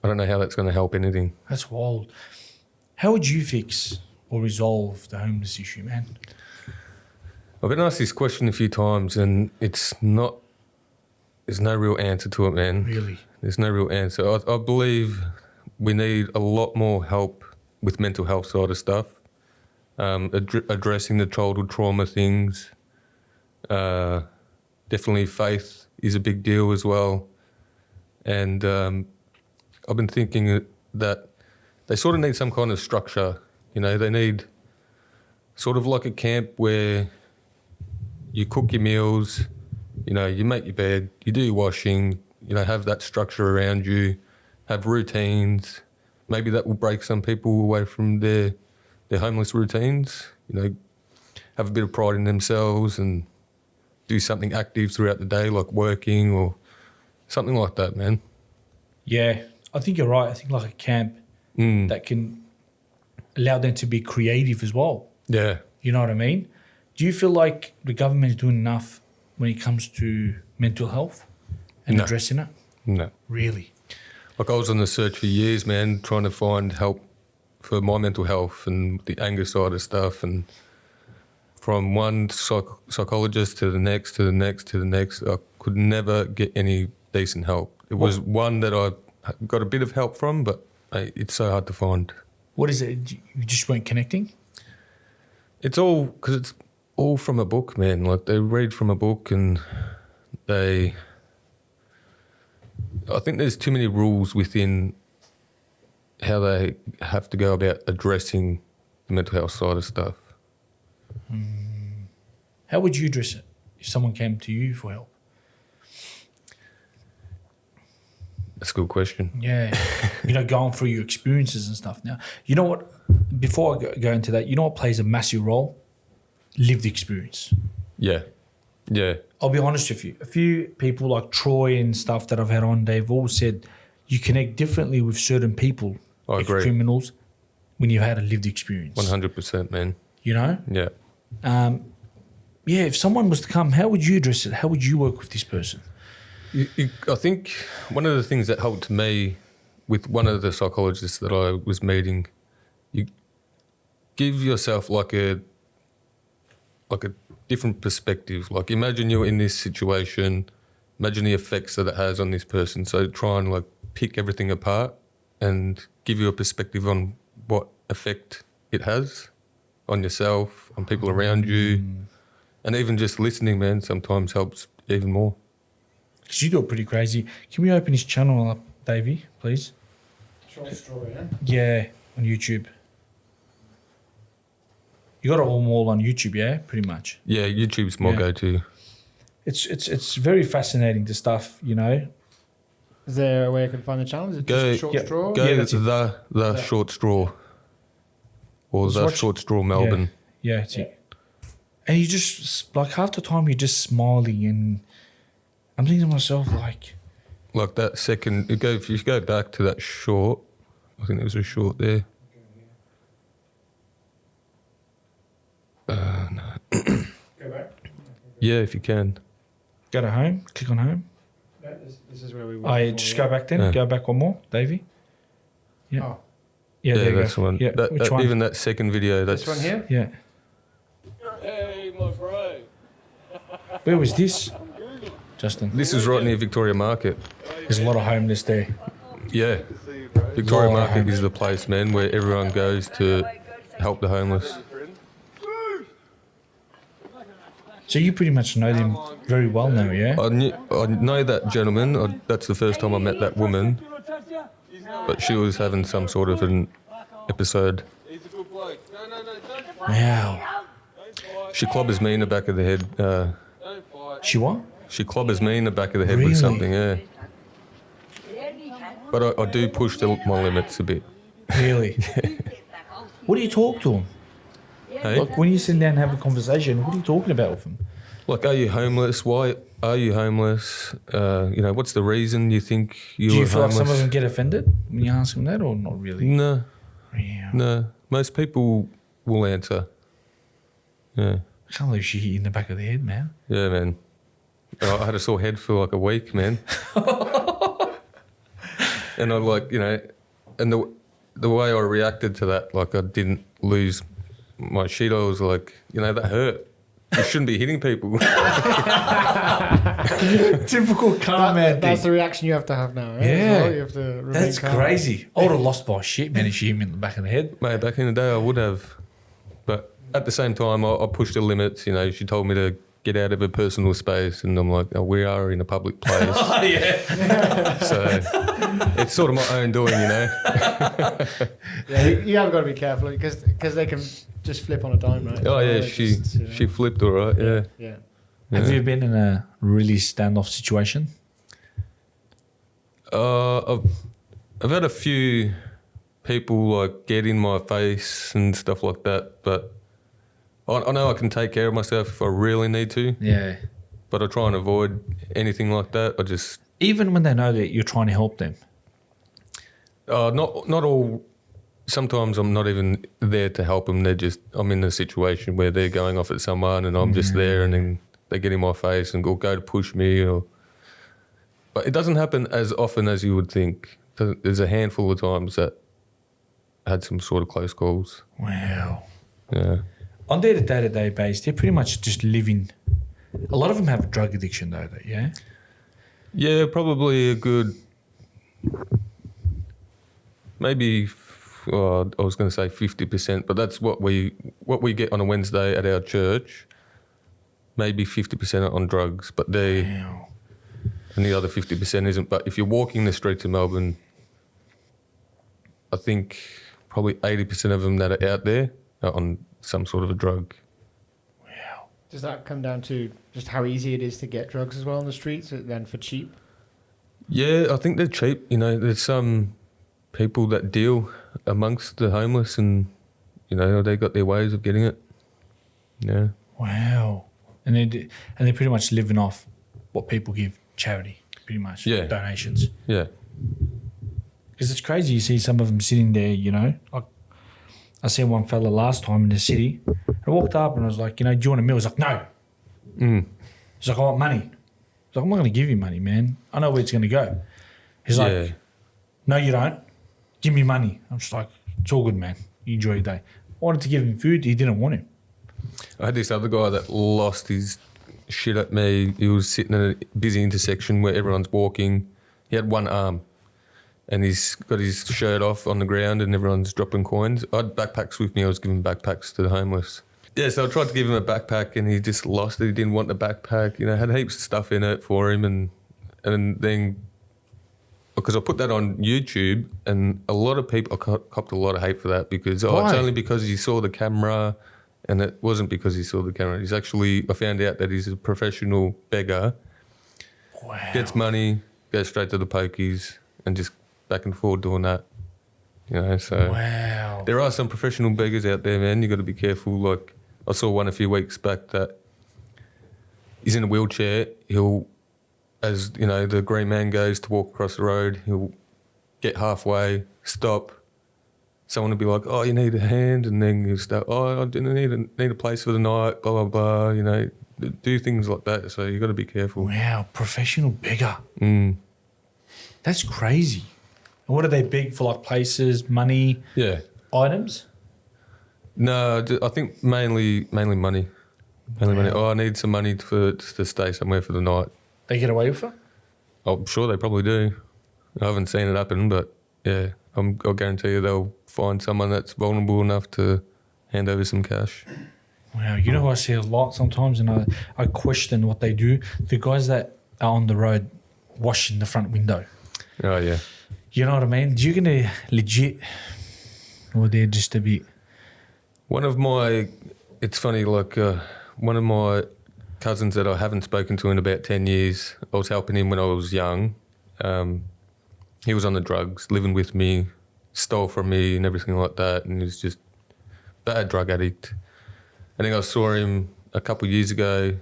I don't know how that's going to help anything. That's wild. How would you fix or resolve the homeless issue, man? I've been asked this question a few times, and there's no real answer to it, man. Really? There's no real answer. I believe we need a lot more help with mental health side of stuff, addressing the childhood trauma things. Definitely faith is a big deal as well. And I've been thinking that they sort of need some kind of structure. They need sort of like a camp where you cook your meals, you make your bed, you do your washing, have that structure around you, have routines. Maybe that will break some people away from their homeless routines, have a bit of pride in themselves and do something active throughout the day, like working or something like that, man. Yeah, I think you're right. I think like a camp that can allow them to be creative as well. Yeah. You know what I mean? Do you feel like the government is doing enough when it comes to mental health and No. addressing it? No. Really? Like I was on the search for years, man, trying to find help for my mental health and the anger side of stuff, and from one psychologist to the next, to the next, to the next, I could never get any decent help. It was one that I got a bit of help from, but it's so hard to find. What is it? You just weren't connecting? It's all because it's all from a book, man. Like they read from a book, and I think there's too many rules within how they have to go about addressing the mental health side of stuff. How would you address it if someone came to you for help? That's a good question. Yeah. Going through your experiences and stuff. Now, you know what? Before I go into that, you know what plays a massive role? Lived experience. Yeah. Yeah. I'll be honest with you. A few people like Troy and stuff that I've had on, they've all said you connect differently with certain people, I agree. criminals, when you've had a lived experience. 100%, man. Yeah. Yeah. If someone was to come, how would you address it? How would you work with this person? I think one of the things that helped me with one of the psychologists that I was meeting, you give yourself like a different perspective. Like imagine you're in this situation, imagine the effects that it has on this person. So try and like pick everything apart and give you a perspective on what effect it has on yourself, on people around you. And even just listening, man, sometimes helps even more. Because you do it pretty crazy. Can we open his channel up, Davey, please? Short straw, yeah? Yeah, on YouTube. You got it all on YouTube, yeah, pretty much. Yeah, YouTube's my go-to. It's very fascinating, the stuff, Is there a way I can find the channel? Is it Go- just short straw? Go that's to the Short Straw or Let's the watch- Short Straw Melbourne. Yeah, it's it. And you just, like, half the time you're just smiling, and I'm thinking to myself, like That second, if you go back to that short, I think there was a short there. No. Go back. Yeah, if you can. go to home, click on home. No, this is where we were. Oh, yeah, before, just yeah. go back then. Yeah. Go back one more, Davey. Yeah. Oh, Yeah, there you that's go. the one. Yeah, which one? Even that second video, that's this one here? Yeah. Hey, my bro. Where was this, Justin? This is right near Victoria Market. There's a lot of homeless there. Yeah, Victoria Lord, Market is the place, man, where everyone goes to help the homeless. So you pretty much know them very well now, yeah? I know that gentleman. That's the first time I met that woman, but she was having some sort of an episode. He's a good bloke. No, Wow. She clobbers me in the back of the head. don't fight. She what? She clobbers me in the back of the head Really? with something, yeah. But I do push my limits a bit. Really? What do you talk to them? Hey? Like, when you sit down and have a conversation, what are you talking about with them? Like, are you homeless? Why are you homeless? What's the reason you think Do you you're feel like homeless? some of them get offended when you ask them that, or not really? No, Yeah. no. Most people will answer. Yeah. I can't believe she hit you in the back of the head, man. Yeah, man. I had a sore head for like a week, man. And and the way I reacted to that, like I didn't lose my shit. I was like, that hurt. You shouldn't be hitting people. Typical calm man That's the reaction you have to have now, right? Yeah. As well, you have to remain That's calm. crazy. I would have lost my shit, man, if she hit me in the back of the head. Mate, back in the day I would have. But at the same time, I pushed the limits. She told me to get out of her personal space, and I'm like, oh, we are in a public place. Oh, yeah. So it's sort of my own doing, Yeah, you have got to be careful because they can just flip on a dime, right? Oh, yeah, They she just, she flipped all right, yeah. Yeah. Have you been in a really standoff situation? I've had a few people like get in my face and stuff like that, but I know I can take care of myself if I really need to, Yeah. but I try and avoid anything like that. I just Even when they know that you're trying to help them. not all. Sometimes I'm not even there to help them. I'm in a situation where they're going off at someone, and I'm just there, and then they get in my face and go to push me. But it doesn't happen as often as you would think. There's a handful of times that I had some sort of close calls. Wow. Yeah. On their day-to-day base, they're pretty much just living. A lot of them have a drug addiction, though, yeah? Yeah, probably a good, maybe. I was going to say 50%, but that's what we get on a Wednesday at our church. Maybe 50% on drugs, but Wow. and the other 50% isn't. But if you're walking the streets of Melbourne, I think probably 80% of them that are out there are on some sort of a drug. Wow. Does that come down to just how easy it is to get drugs as well on the streets and for cheap? Yeah, I think they're cheap. You know, there's some people that deal amongst the homeless, and you know they got their ways of getting it. Yeah, Wow. And they're pretty much living off what people give, charity, pretty much. Yeah. Donations. yeah, Because it's crazy. You see some of them sitting there, you know. Like, I seen one fella last time in the city. I walked up and I was like, you know, do you want a meal? He's like, no. He's like, I want money. He's like, I'm not going to give you money, man. I know where it's going to go. He's yeah. like, no, you don't. Give me money. I'm just like, it's all good, man. You enjoy your day. I wanted to give him food. He didn't want him. I had this other guy that lost his shit at me. He was sitting in a busy intersection where everyone's walking. He had one arm, and he's got his shirt off on the ground, and everyone's dropping coins. I had backpacks with me. I was giving backpacks to the homeless. Yeah, so I tried to give him a backpack, and he just lost it. He didn't want the backpack. You know, had heaps of stuff in it for him, and then because I put that on YouTube, and a lot of people copped a lot of hate for that because it's Why? only because he saw the camera, and it wasn't because he saw the camera. He's actually, I found out that he's a professional beggar, Wow. gets money, goes straight to the pokies, and just back and forth doing that. You know, so Wow. there are some professional beggars out there, man. You got to be careful. Like I saw one a few weeks back that he's in a wheelchair. He'll, as you know, the green man goes to walk across the road. He'll get halfway, stop. Someone will be like, "Oh, you need a hand," and then he'll start, "Oh, I didn't need a place for the night." Blah blah blah. You know, do things like that. So you got to be careful. Wow. Professional beggar. Mm. That's crazy. And what do they beg for, like places, money, Yeah. items? No, I think mainly money. Mainly money. Oh, I need some money to stay somewhere for the night. They get away with it? I'm sure they probably do. I haven't seen it happen, but yeah, I'll guarantee you they'll find someone that's vulnerable enough to hand over some cash. Wow, you know who I see a lot sometimes, and I question what they do. The guys that are on the road washing the front window. Oh, yeah. You know what I mean? Do you gonna legit, or they're just a bit? It's funny, like one of my cousins that I haven't spoken to in about 10 years, I was helping him when I was young. He was on the drugs, living with me, stole from me and everything like that, and he was just bad drug addict. I think I saw him a couple of years ago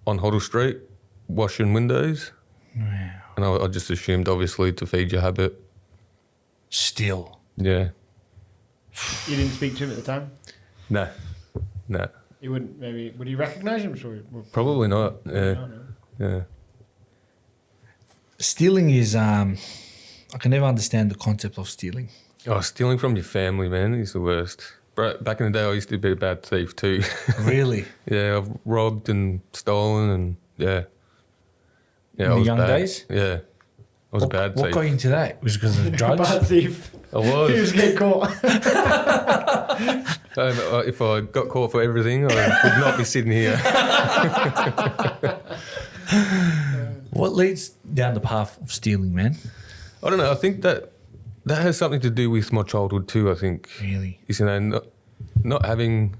on Hoddle Street washing windows. Wow. And I just assumed, obviously, to feed your habit. Still. Yeah. You didn't speak to him at the time? No. You wouldn't, maybe, would you recognise him? Sure. Probably not. Yeah. No. Yeah. Stealing is I can never understand the concept of stealing. Oh, stealing from your family, man, is the worst. Back in the day, I used to be a bad thief too. Really? Yeah, I've robbed and stolen and yeah. Yeah, In I the was young bad. days? Yeah. I was a bad What thief. got you into that? Was it because of the drugs? Bad thief. I was. He was getting caught. If I got caught for everything, I would not be sitting here. What leads down the path of stealing, man? I don't know. I think that has something to do with my childhood too. I think. Really? Is, you know, not having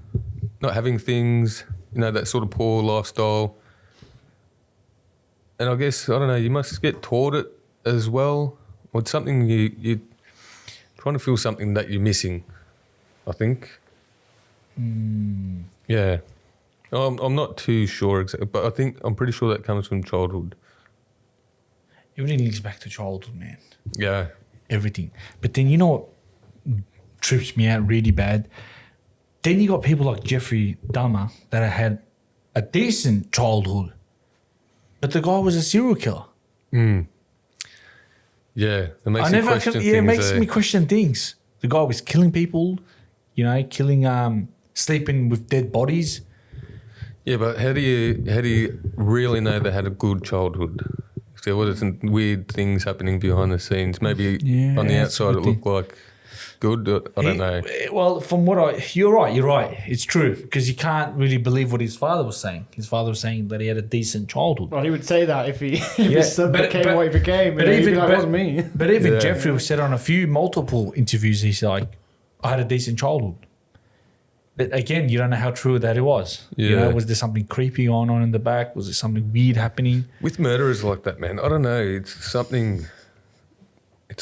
things, you know, that sort of poor lifestyle. And I guess, I don't know, you must get taught it as well. Or it's something you're trying to feel something that you're missing, I think. Yeah. I'm not too sure exactly, but I'm pretty sure that comes from childhood. Everything links back to childhood, man. Yeah. Everything. But then you know what trips me out really bad? Then you got people like Jeffrey Dahmer that had a decent childhood, but the guy was a serial killer. Yeah. It makes you question things. It makes me question things. The guy was killing people, you know, sleeping with dead bodies. Yeah, but how do you really know they had a good childhood? If there was some weird things happening behind the scenes. Maybe on the that's a outside good it looked like good. I don't know. Well, from you're right. It's true because you can't really believe what his father was saying. His father was saying that he had a decent childhood. Well, he would say that if his son became what he became. But He'd be even like, but, wasn't me. But even Yeah. Jeffrey said on multiple interviews, he's like, I had a decent childhood. But again, you don't know how true that it was. You know, Yeah. was there something creepy going on in the back? Was there something weird happening? With murderers like that, man, I don't know. It's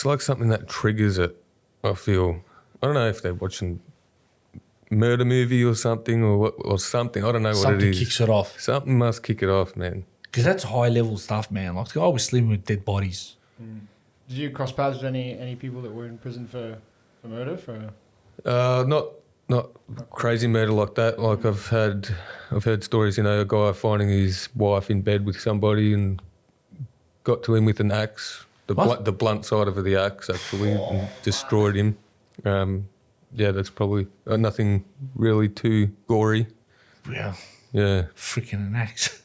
like something that triggers it, I feel. I don't know if they're watching murder movie or something or something. I don't know what Something it is. kicks it off. Something must kick it off, man. Because that's high level stuff, man. Like, I was sleeping with dead bodies. Did you cross paths with any people that were in prison for murder? Not crazy murder like that. Like I've heard stories, you know, a guy finding his wife in bed with somebody and got to him with an axe, the blunt side of the axe actually, and destroyed him. Yeah, that's probably nothing really too gory. Yeah. Yeah, Freaking an axe.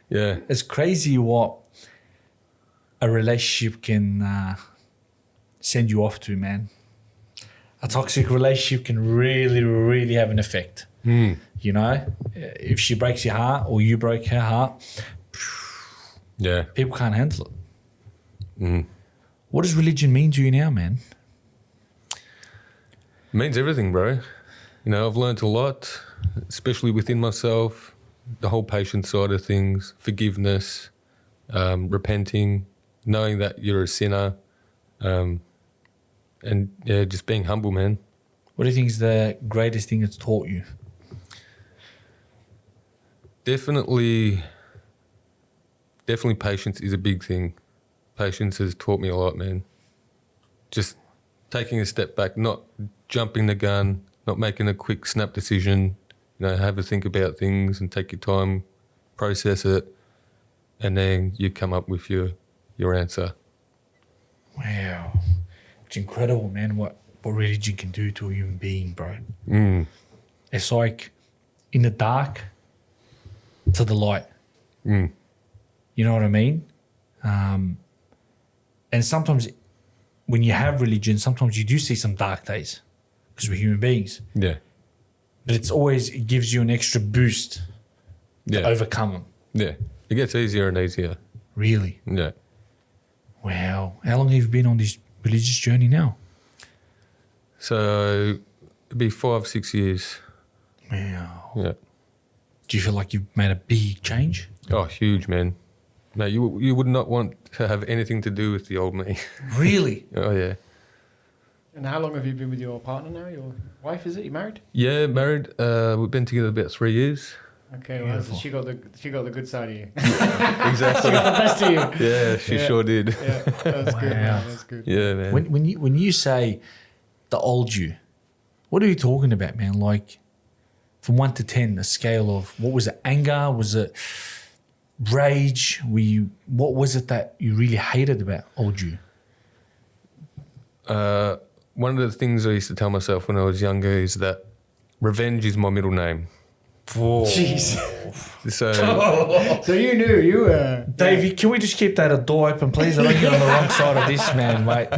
yeah, It's crazy what a relationship can send you off to, man. A toxic relationship can really, really have an effect. You know, if she breaks your heart or you break her heart, yeah. people can't handle it. What does religion mean to you now, man? It means everything, bro. You know, I've learnt a lot, especially within myself, the whole patient side of things, forgiveness, repenting, knowing that you're a sinner, and yeah, just being humble, man. What do you think is the greatest thing it's taught you? Definitely patience is a big thing. Patience has taught me a lot, man. Just taking a step back, not jumping the gun, not making a quick snap decision, you know, have a think about things and take your time, process it, and then you come up with your answer. Wow. It's incredible, man, what religion can do to a human being, bro. It's like in the dark to the light. You know what I mean? And sometimes when you have religion, sometimes you do see some dark days because we're human beings. Yeah. But it gives you an extra boost to Yeah. overcome them. Yeah. It gets easier and easier. Really? Yeah. Wow. How long have you been on this religious journey now? So it'd be 5-6 years. Wow. Yeah. Do you feel like you've made a big change? Oh, huge, man. Mate, you would not want to have anything to do with the old me. Really? Oh, yeah. And how long have you been with your partner now? Your wife, is it? You married? Yeah, married. We've been together about 3 years. Okay, well, so she got the good side of you. Exactly. The best of you. Yeah, she Yeah. sure did. Yeah, that's good. Wow. Man, that's good. Yeah, man. When you say the old you, what are you talking about, man? Like from 1 to 10, a scale of what was it? Anger? Was it rage? What was it that you really hated about old you? One of the things I used to tell myself when I was younger is that revenge is my middle name. Jeez. So So you knew you were. Davey, can we just keep that a door open, please? I don't get on the wrong side of this man, mate.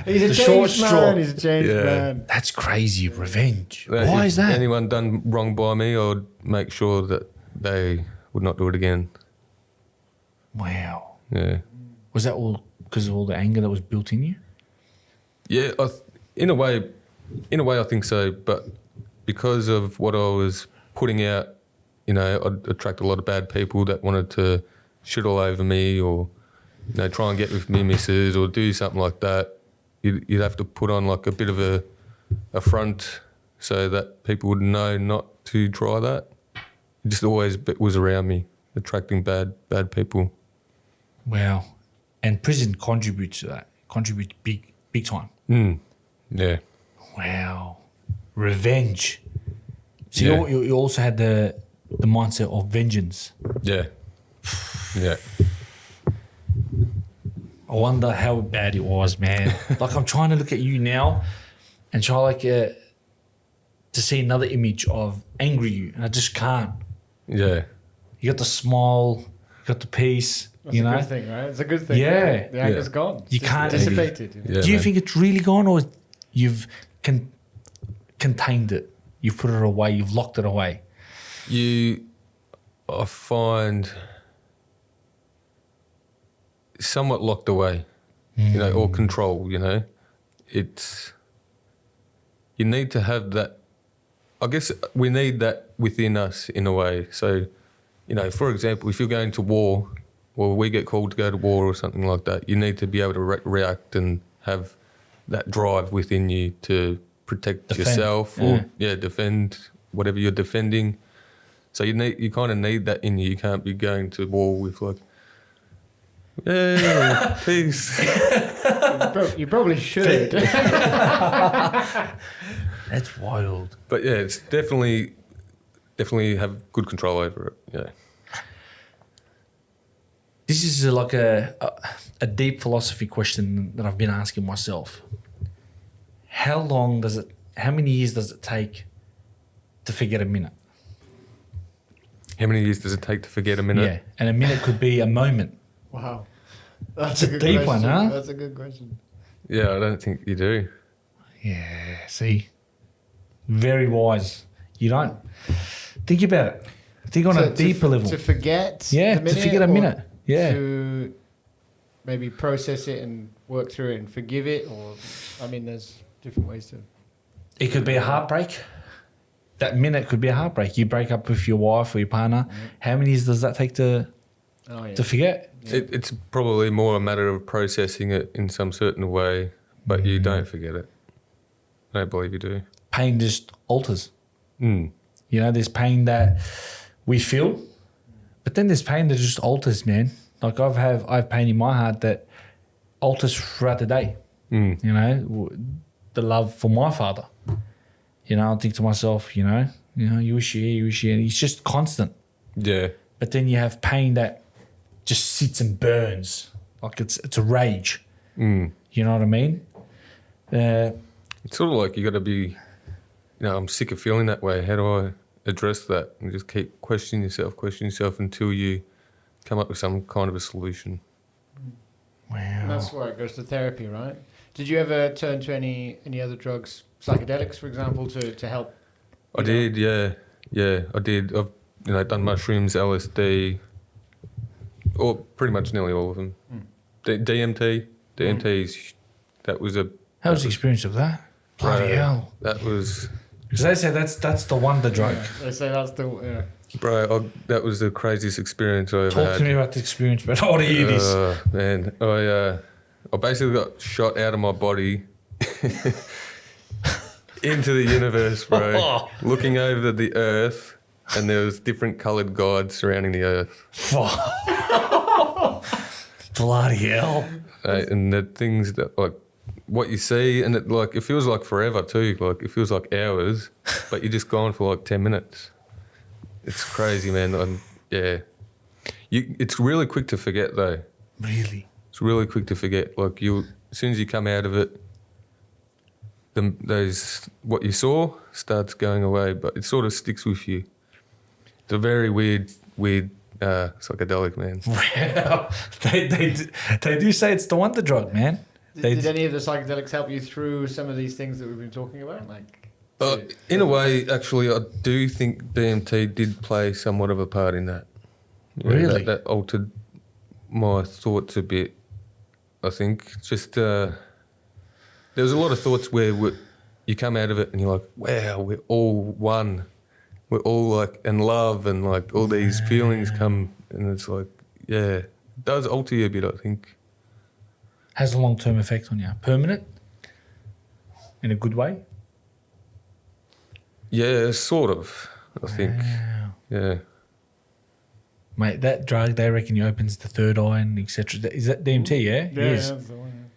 He's a The changed short man. straw. He's a changed Yeah. man. That's crazy. Revenge. that Why if is that? anyone done wrong by me, I'd make sure that they would not do it again. Wow. Yeah. Was that all because of all the anger that was built in you? Yeah, in a way, I think so. But because of what I was putting out, you know, I'd attract a lot of bad people that wanted to shit all over me, or you know, try and get with me missus, or do something like that. You'd have to put on like a bit of a front so that people would know not to try that. It just always was around me, attracting bad people. Wow. And prison contributes to that. Contributes big time. Yeah. Wow. Revenge. So Yeah. you also had the mindset of vengeance. Yeah. Yeah. I wonder how bad it was, man. Like I'm trying to look at you now and try to see another image of angry you, and I just can't. Yeah. You got the smile, you got the peace, That's you a know. good thing, right? It's a good thing. Yeah. The anger's gone. You It's can't- dissipated. You know? Yeah, Do you man. think it's really gone, or you've contained it? You've put it away. You've locked it away. I find somewhat locked away, you know, or control, you know. You need to have that I guess we need that within us in a way. So, you know, for example, if you're going to war, or we get called to go to war or something like that, you need to be able to react and have that drive within you to protect Defend. yourself or defend whatever you're defending. So you kind of need that in you. You can't be going to war with like, yeah, peace. You probably should. That's wild. But yeah, it's definitely have good control over it. Yeah. This is like a deep philosophy question that I've been asking myself. How many years does it take to forget a minute? How many years does it take to forget a minute? Yeah, and a minute could be a moment. Wow. That's a good deep one, question. huh? That's a good question. Yeah, I don't think you do. Yeah, see? Very wise. You don't. Think about it. Think on a deeper level. To forget Yeah, the minute, to forget a or minute. Yeah. To maybe process it and work through it and forgive it, or, I mean, there's different ways to... It could be a heartbreak. That minute could be a heartbreak. You break up with your wife or your partner. How many years does that take to forget? It's probably more a matter of processing it in some certain way, but you don't forget it. I don't believe you do. Pain just alters. Mm. You know, there's pain that we feel, but then there's pain that just alters, man. Like I have pain in my heart that alters throughout the day. Mm. You know, the love for my father. You know, I think to myself, you wish you here. It's just constant. Yeah. But then you have pain that just sits and burns. Like it's a rage. Mm. You know what I mean? It's sort of like you got to be, I'm sick of feeling that way. How do I address that? And just keep questioning yourself until you come up with some kind of a solution. Wow. And that's why it goes to therapy, right? Did you ever turn to any other drugs, psychedelics, for example, to help? I did, yeah. Yeah, I did. I've done mushrooms, LSD, or pretty much nearly all of them. DMT. DMT's, that was a... How was the experience of that? Bloody hell. That was... Because they say that's the wonder drug. Yeah, they say that's the... Bro, that was the craziest experience I ever had. Talk to me about the experience, but I want to hear this. Man, I basically got shot out of my body into the universe, bro. Looking over the earth, and there was different coloured guides surrounding the earth. Bloody hell. And the things that, like, what you see, and it feels like forever too. Like, it feels like hours, but you're just gone for like 10 minutes. It's crazy, man. It's really quick to forget, though. Really? It's really quick to forget. Like, as soon as you come out of it, what you saw starts going away, but it sort of sticks with you. It's a very weird psychedelic, man. Wow. They do say it's the wonder drug, man. Did any of the psychedelics help you through some of these things that we've been talking about? In a way, actually, I do think DMT did play somewhat of a part in that. Really? That altered my thoughts a bit, I think. Just, there was a lot of thoughts where you come out of it and you're like, wow, we're all one. We're all like in love, and like all these feelings come, and it's like, yeah, it does alter you a bit, I think. Has a long-term effect on you. Permanent? In a good way? Yeah, sort of, I think. Wow. Yeah. Mate, that drug, they reckon it opens the third eye and etc. Is that DMT, yeah? Yes. That's the one,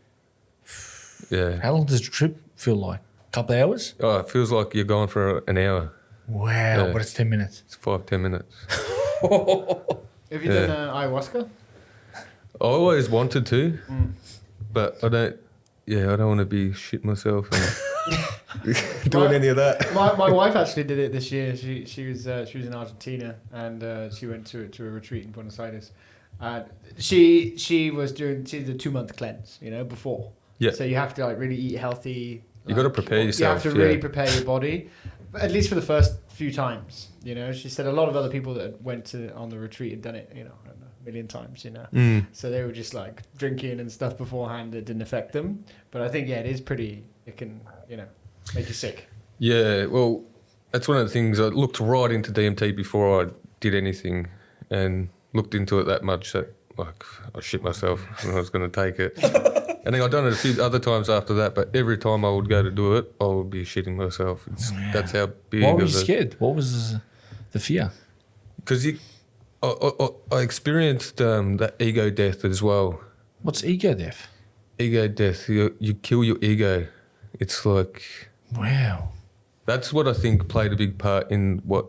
Yeah. How long does the trip feel like? A couple of hours? Oh, it feels like you're gone for an hour. Wow, Yeah. but it's 10 minutes. It's 5-10 minutes. Have you done ayahuasca? I always wanted to, but I don't want to be shit myself and doing any of that. My wife actually did it this year. She was in Argentina, and she went to a retreat in Buenos Aires. She was doing the 2-month cleanse, before. Yeah. So you have to like really eat healthy. You got to prepare yourself. You have to really prepare your body, at least for the first few times. She said a lot of other people that went on the retreat had done it, I don't know, a million times. So they were just like drinking and stuff beforehand. It didn't affect them, but I think it is pretty. It can make you sick. Yeah, well, that's one of the things. I looked right into DMT before I did anything, and looked into it that much that like I shit myself when I was going to take it. And then I've done it a few other times after that, but every time I would go to do it, I would be shitting myself. That's how big. Why were you scared? What was the fear? Because I experienced that ego death as well. What's ego death? Ego death. You kill your ego. It's like, wow. That's what I think played a big part in what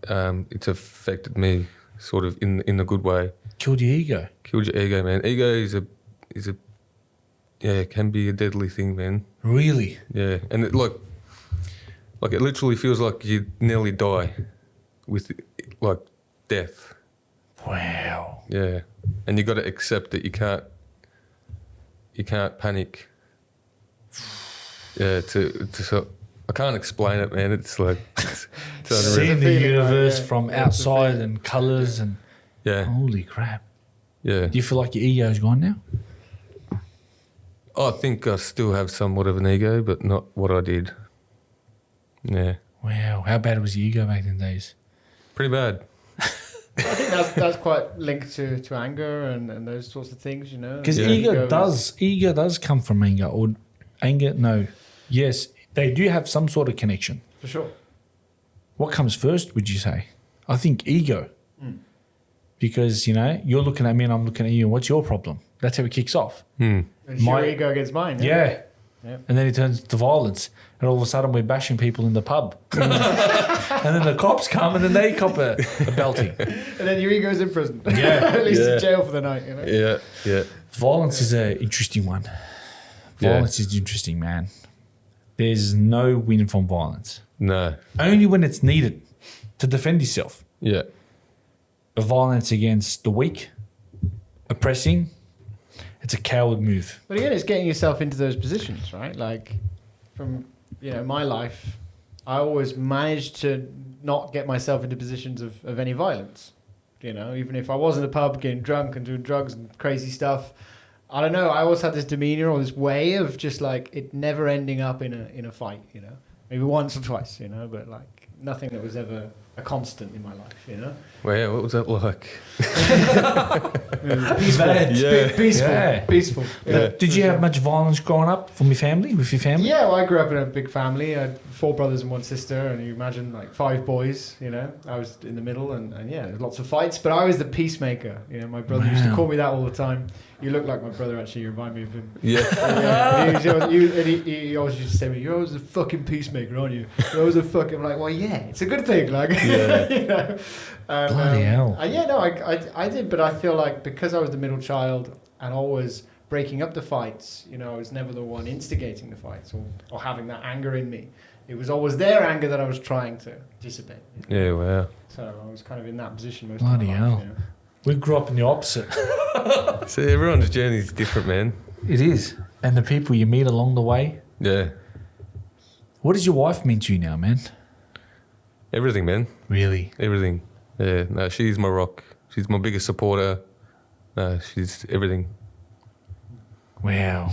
it's affected me, sort of in a good way. Killed your ego. Killed your ego, man. Ego is a it can be a deadly thing, man. Really? Yeah, and it it literally feels like you nearly die with like death. Wow. Yeah, and you got to accept that you can't panic. Yeah, I can't explain it, man. It's like it's unreal. Seeing the universe yeah. from outside and colours and Yeah, holy crap. yeah. Do you feel like your ego's gone now? I think I still have somewhat of an ego, but not what I did. Yeah, Wow. How bad was your ego back in the days? pretty bad. I think that's quite linked to anger and those sorts of things, you know. Because Yeah. ego does come from anger or anger. No. Yes, they do have some sort of connection. For sure. What comes first, would you say? I think ego. Because, you're looking at me and I'm looking at you. What's your problem? That's how it kicks off. It's your ego against mine. Yeah. Yeah. And then it turns to violence. And all of a sudden we're bashing people in the pub. And then the cops come and then they cop a belting. And then your ego's in prison. Yeah. At least Yeah. in jail for the night, you know. Yeah, yeah. Violence is an interesting one. Violence is interesting, man. There's no win from violence. No. Only when it's needed to defend yourself. Yeah. But violence against the weak, oppressing, it's a coward move. But again, it's getting yourself into those positions, right? Like from my life, I always managed to not get myself into positions of any violence. Even if I was in the pub getting drunk and doing drugs and crazy stuff, I don't know. I always had this demeanor or this way of just like it never ending up in a fight. Maybe once or twice. But like nothing that was ever a constant in my life. Well, yeah, what was that like? Peaceful. Yeah. Peaceful. Yeah. Peaceful. Yeah. Did you have much violence growing up from your family, with your family? Yeah, well, I grew up in a big family. I had 4 brothers and 1 sister, and you imagine like 5 boys. I was in the middle, and yeah, there's lots of fights. But I was the peacemaker. My brother used to Wow. call me that all the time. You look like my brother, actually. You remind me of him. Yeah. Yeah, he always used to say to me, "You're always a fucking peacemaker, aren't you? You're always a fucking." I'm like, well, yeah, it's a good thing. Like, Yeah. Bloody hell. I did, but I feel like because I was the middle child and always breaking up the fights, I was never the one instigating the fights or having that anger in me. It was always their anger that I was trying to dissipate. Yeah, wow. So I was kind of in that position most Bloody of my life. hell. We grew up in the opposite. See, everyone's journey is different, man. It is. And the people you meet along the way. Yeah. What does your wife mean to you now, man? Everything, man. Really? Everything. Yeah. No, she's my rock. She's my biggest supporter. No, she's everything. Wow.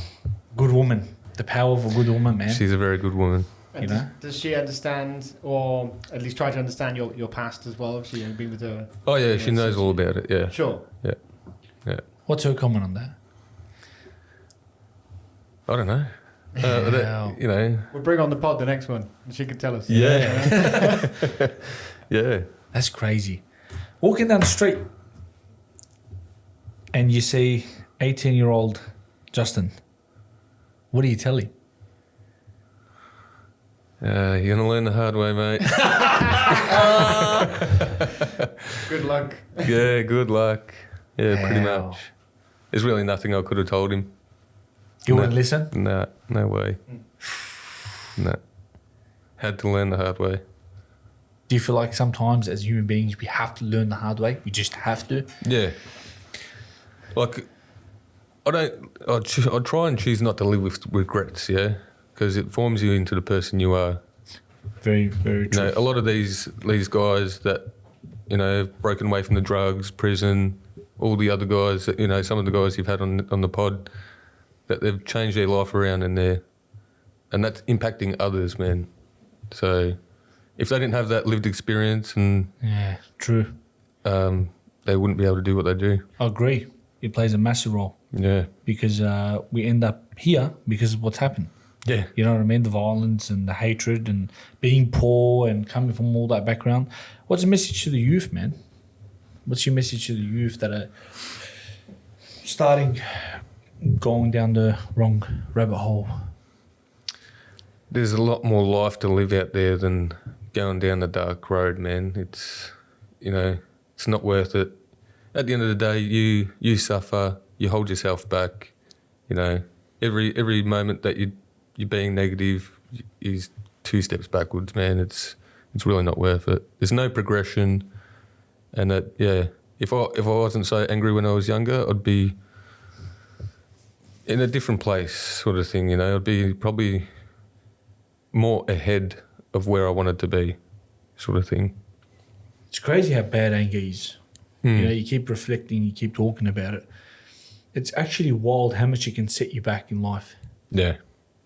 Good woman. The power of a good woman, man. She's a very good woman. And You know? does she understand, or at least try to understand your past as well? She been with her. Oh, yeah, she knows all about it. Yeah. Sure. Yeah. Yeah. What's her comment on that? I don't know. Wow. We'll bring on the pod the next one, and she can tell us. Yeah. Yeah. That's crazy. Walking down the street and you see 18-year-old Justin. What do you tell him? You're going to learn the hard way, mate. Good luck. Yeah, good luck. Yeah, pretty Wow. much. There's really nothing I could have told him. You No. wouldn't listen? Nah, no way. No. Had to learn the hard way. Do you feel like sometimes as human beings we have to learn the hard way? We just have to? Yeah. Like, I try and choose not to live with regrets, yeah? Because it forms you into the person you are. Very, very true. A lot of these guys that, have broken away from the drugs, prison, all the other guys that, some of the guys you've had on the pod, that they've changed their life around and that's impacting others, man. So if they didn't have that lived experience, and Yeah, true. they wouldn't be able to do what they do. I agree. It plays a massive role Yeah, because we end up here because of what's happened. yeah, You know what I mean? The violence and the hatred and being poor and coming from all that background. What's the message to the youth, man? What's your message to the youth that are starting going down the wrong rabbit hole? There's a lot more life to live out there than going down the dark road, man. It's, you know, it's not worth it. At the end of the day, you suffer, you hold yourself back. You know, every moment that you're being negative is 2 steps backwards, man. It's really not worth it. There's no progression, and if I wasn't so angry when I was younger, I'd be in a different place, sort of thing. You know, I'd be probably more ahead of where I wanted to be, sort of thing. It's crazy how bad anger is. You know, you keep reflecting, you keep talking about it. It's actually wild how much it can set you back in life. Yeah,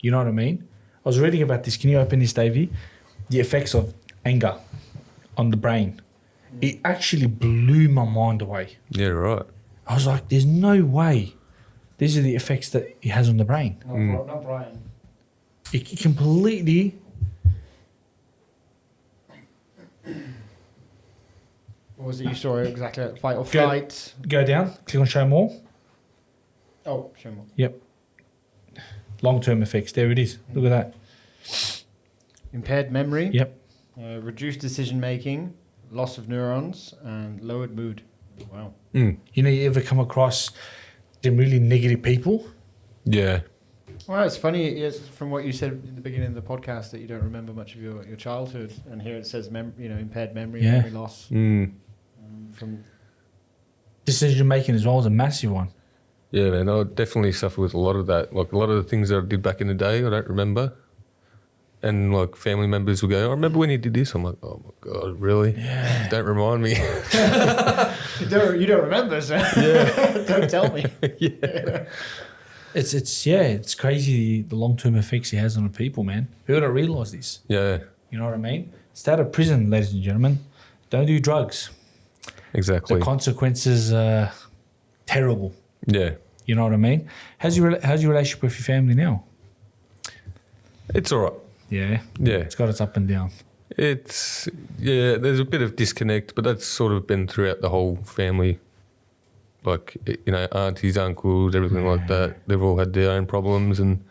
You know what I mean? I was reading about this. Can you open this, Davey? The effects of anger on the brain. It actually blew my mind away. yeah, right. I was like, there's no way these are the effects that it has on the brain. Not Brian. It completely... What was it you saw exactly? Fight or Go- flight? Go down, click on show more. Oh, show more. Yep. Long-term effects. There it is. Look at that. Impaired memory. Yep. Reduced decision making, loss of neurons, and lowered mood. Wow. You know, you ever come across them really negative people? Yeah, Well, it's funny from what you said in the beginning of the podcast that you don't remember much of your childhood, and here it says impaired memory, Yeah. memory loss. From Decision making as well is a massive one. yeah, man. I definitely suffer with a lot of that. Like a lot of the things that I did back in the day, I don't remember. And like family members will go, "I remember when you did this." I'm like, "Oh my god, really? Yeah. Don't remind me." you don't remember, so don't tell me. Yeah. It's crazy the long-term effects it has on the people, man. People don't realise this. Yeah, You know what I mean? Stay out of prison, ladies and gentlemen. Don't do drugs. exactly. The consequences are terrible. Yeah, You know what I mean? How's your relationship with your family now? it's all right. Yeah. Yeah, It's got its up and down. there's a bit of disconnect, but that's sort of been throughout the whole family. Like, you know, aunties, uncles, everything like that. They've all had their own problems and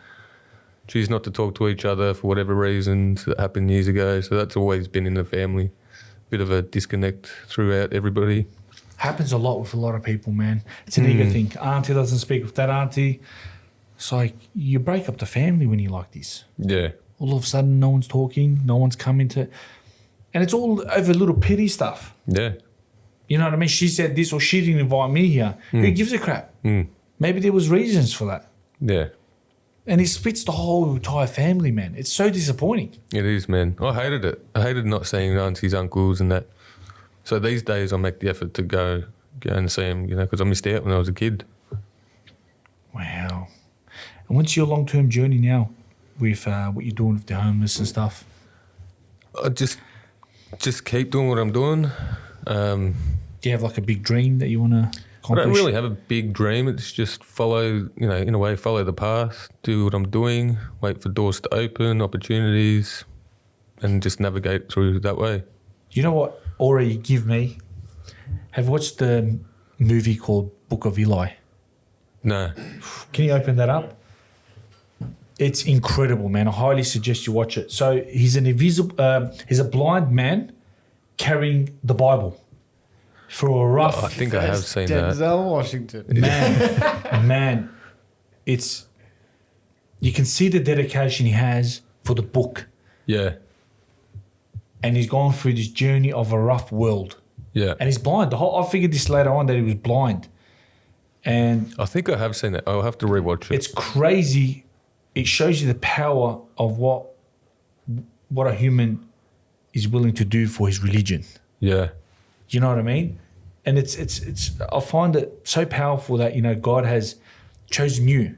choose not to talk to each other for whatever reasons that happened years ago. So that's always been in the family. Bit of a disconnect throughout everybody. Happens a lot with a lot of people, man. It's an ego thing. Auntie doesn't speak with that auntie. It's like you break up the family when you're like this. Yeah, All of a sudden, no one's talking, no one's coming to... And it's all over little petty stuff. yeah, You know what I mean? She said this or she didn't invite me here. Who gives a crap? Maybe there was reasons for that. yeah. And it splits the whole entire family, man. It's so disappointing. It is, man. I hated it. I hated not seeing aunties, uncles, and that. So these days, I make the effort to go and see them, you know, because I missed out when I was a kid. Wow. And what's your long-term journey now with what you're doing with the homeless and stuff? I just keep doing what I'm doing. Do you have like a big dream that you want to I accomplish? don't really have a big dream. It's just follow, you know, in a way, follow the path, do what I'm doing, wait for doors to open, opportunities, and just navigate through that way. You know what aura you give me? Have you watched the movie called Book of Eli? No. Can you open that up? It's incredible, man. I highly suggest you watch it. So he's he's a blind man carrying the Bible for a rough I think I have seen that. Denzel Washington. man. You can see the dedication he has for the book, Yeah. and he's gone through this journey of a rough world, Yeah. and he's blind. I figured this later on that he was blind, and I think I have seen that. I'll have to rewatch it. it's crazy. It shows you the power of what a human is willing to do for his religion. Yeah. You know what I mean? And it's I find it so powerful that, you know, God has chosen you,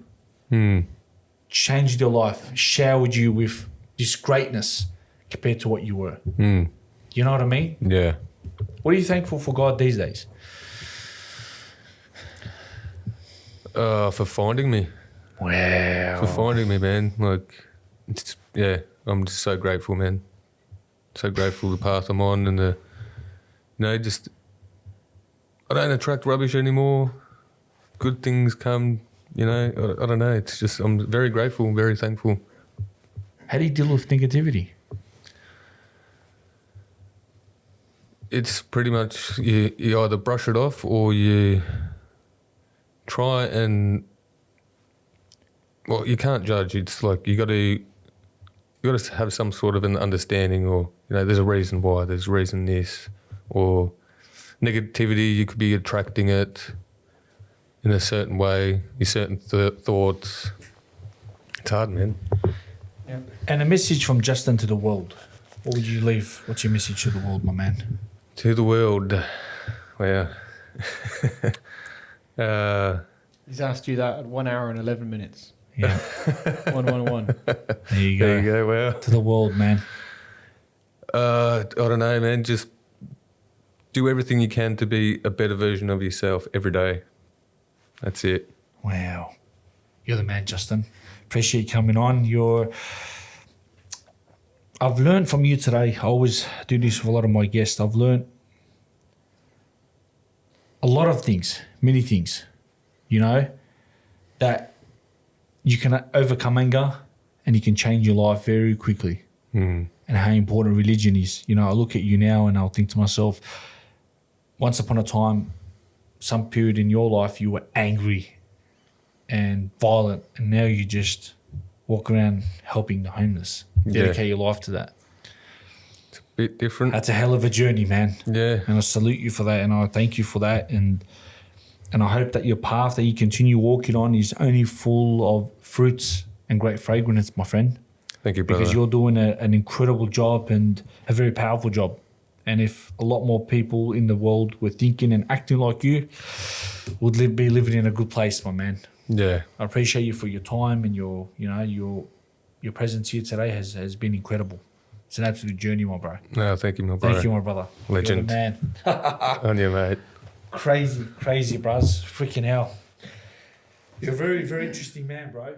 changed your life, showered you with this greatness, compared to what you were. Mm. You know what I mean? Yeah. What are you thankful for God these days? For finding me. Wow. For finding me, man. Like, I'm just so grateful, man. So grateful the path I'm on and just, I don't attract rubbish anymore. Good things come, I don't know. It's just, I'm very grateful, very thankful. How do you deal with negativity? It's pretty much, you either brush it off or you try and, well, you can't judge. It's like you got to have some sort of an understanding, or there's a reason why. There's a reason this, or negativity. You could be attracting it in a certain way, your certain thoughts. It's hard, man. Yeah. And a message from Justin to the world. What would you leave? What's your message to the world, my man? To the world, well, He's asked you that at 1 hour and 11 minutes. Yeah. 111. There you go. there you go. Well, To the world, man. I don't know, man. Just do everything you can to be a better version of yourself every day. That's it. Wow. You're the man, Justin. Appreciate you coming on. I've learned from you today. I always do this with a lot of my guests. I've learned a lot of things, many things, that you can overcome anger and you can change your life very quickly. Mm. And how important religion is. I look at you now and I'll think to myself, once upon a time, some period in your life, you were angry and violent, and now you just walk around helping the homeless. Dedicate your life to that. It's a bit different. That's a hell of a journey, man. Yeah. And I salute you for that, and I thank you for that, and I hope that your path that you continue walking on is only full of fruits and great fragrance, my friend. Thank you, brother. Because you're doing an incredible job and a very powerful job. And if a lot more people in the world were thinking and acting like you, would be living in a good place, my man. Yeah. I appreciate you for your time and your presence here today has been incredible. It's an absolute journey, my bro. No, thank you, my brother. Thank you, my brother. Legend. You're the man. On you, mate. Crazy, bros. Freaking hell. You're a very, very interesting man, bro.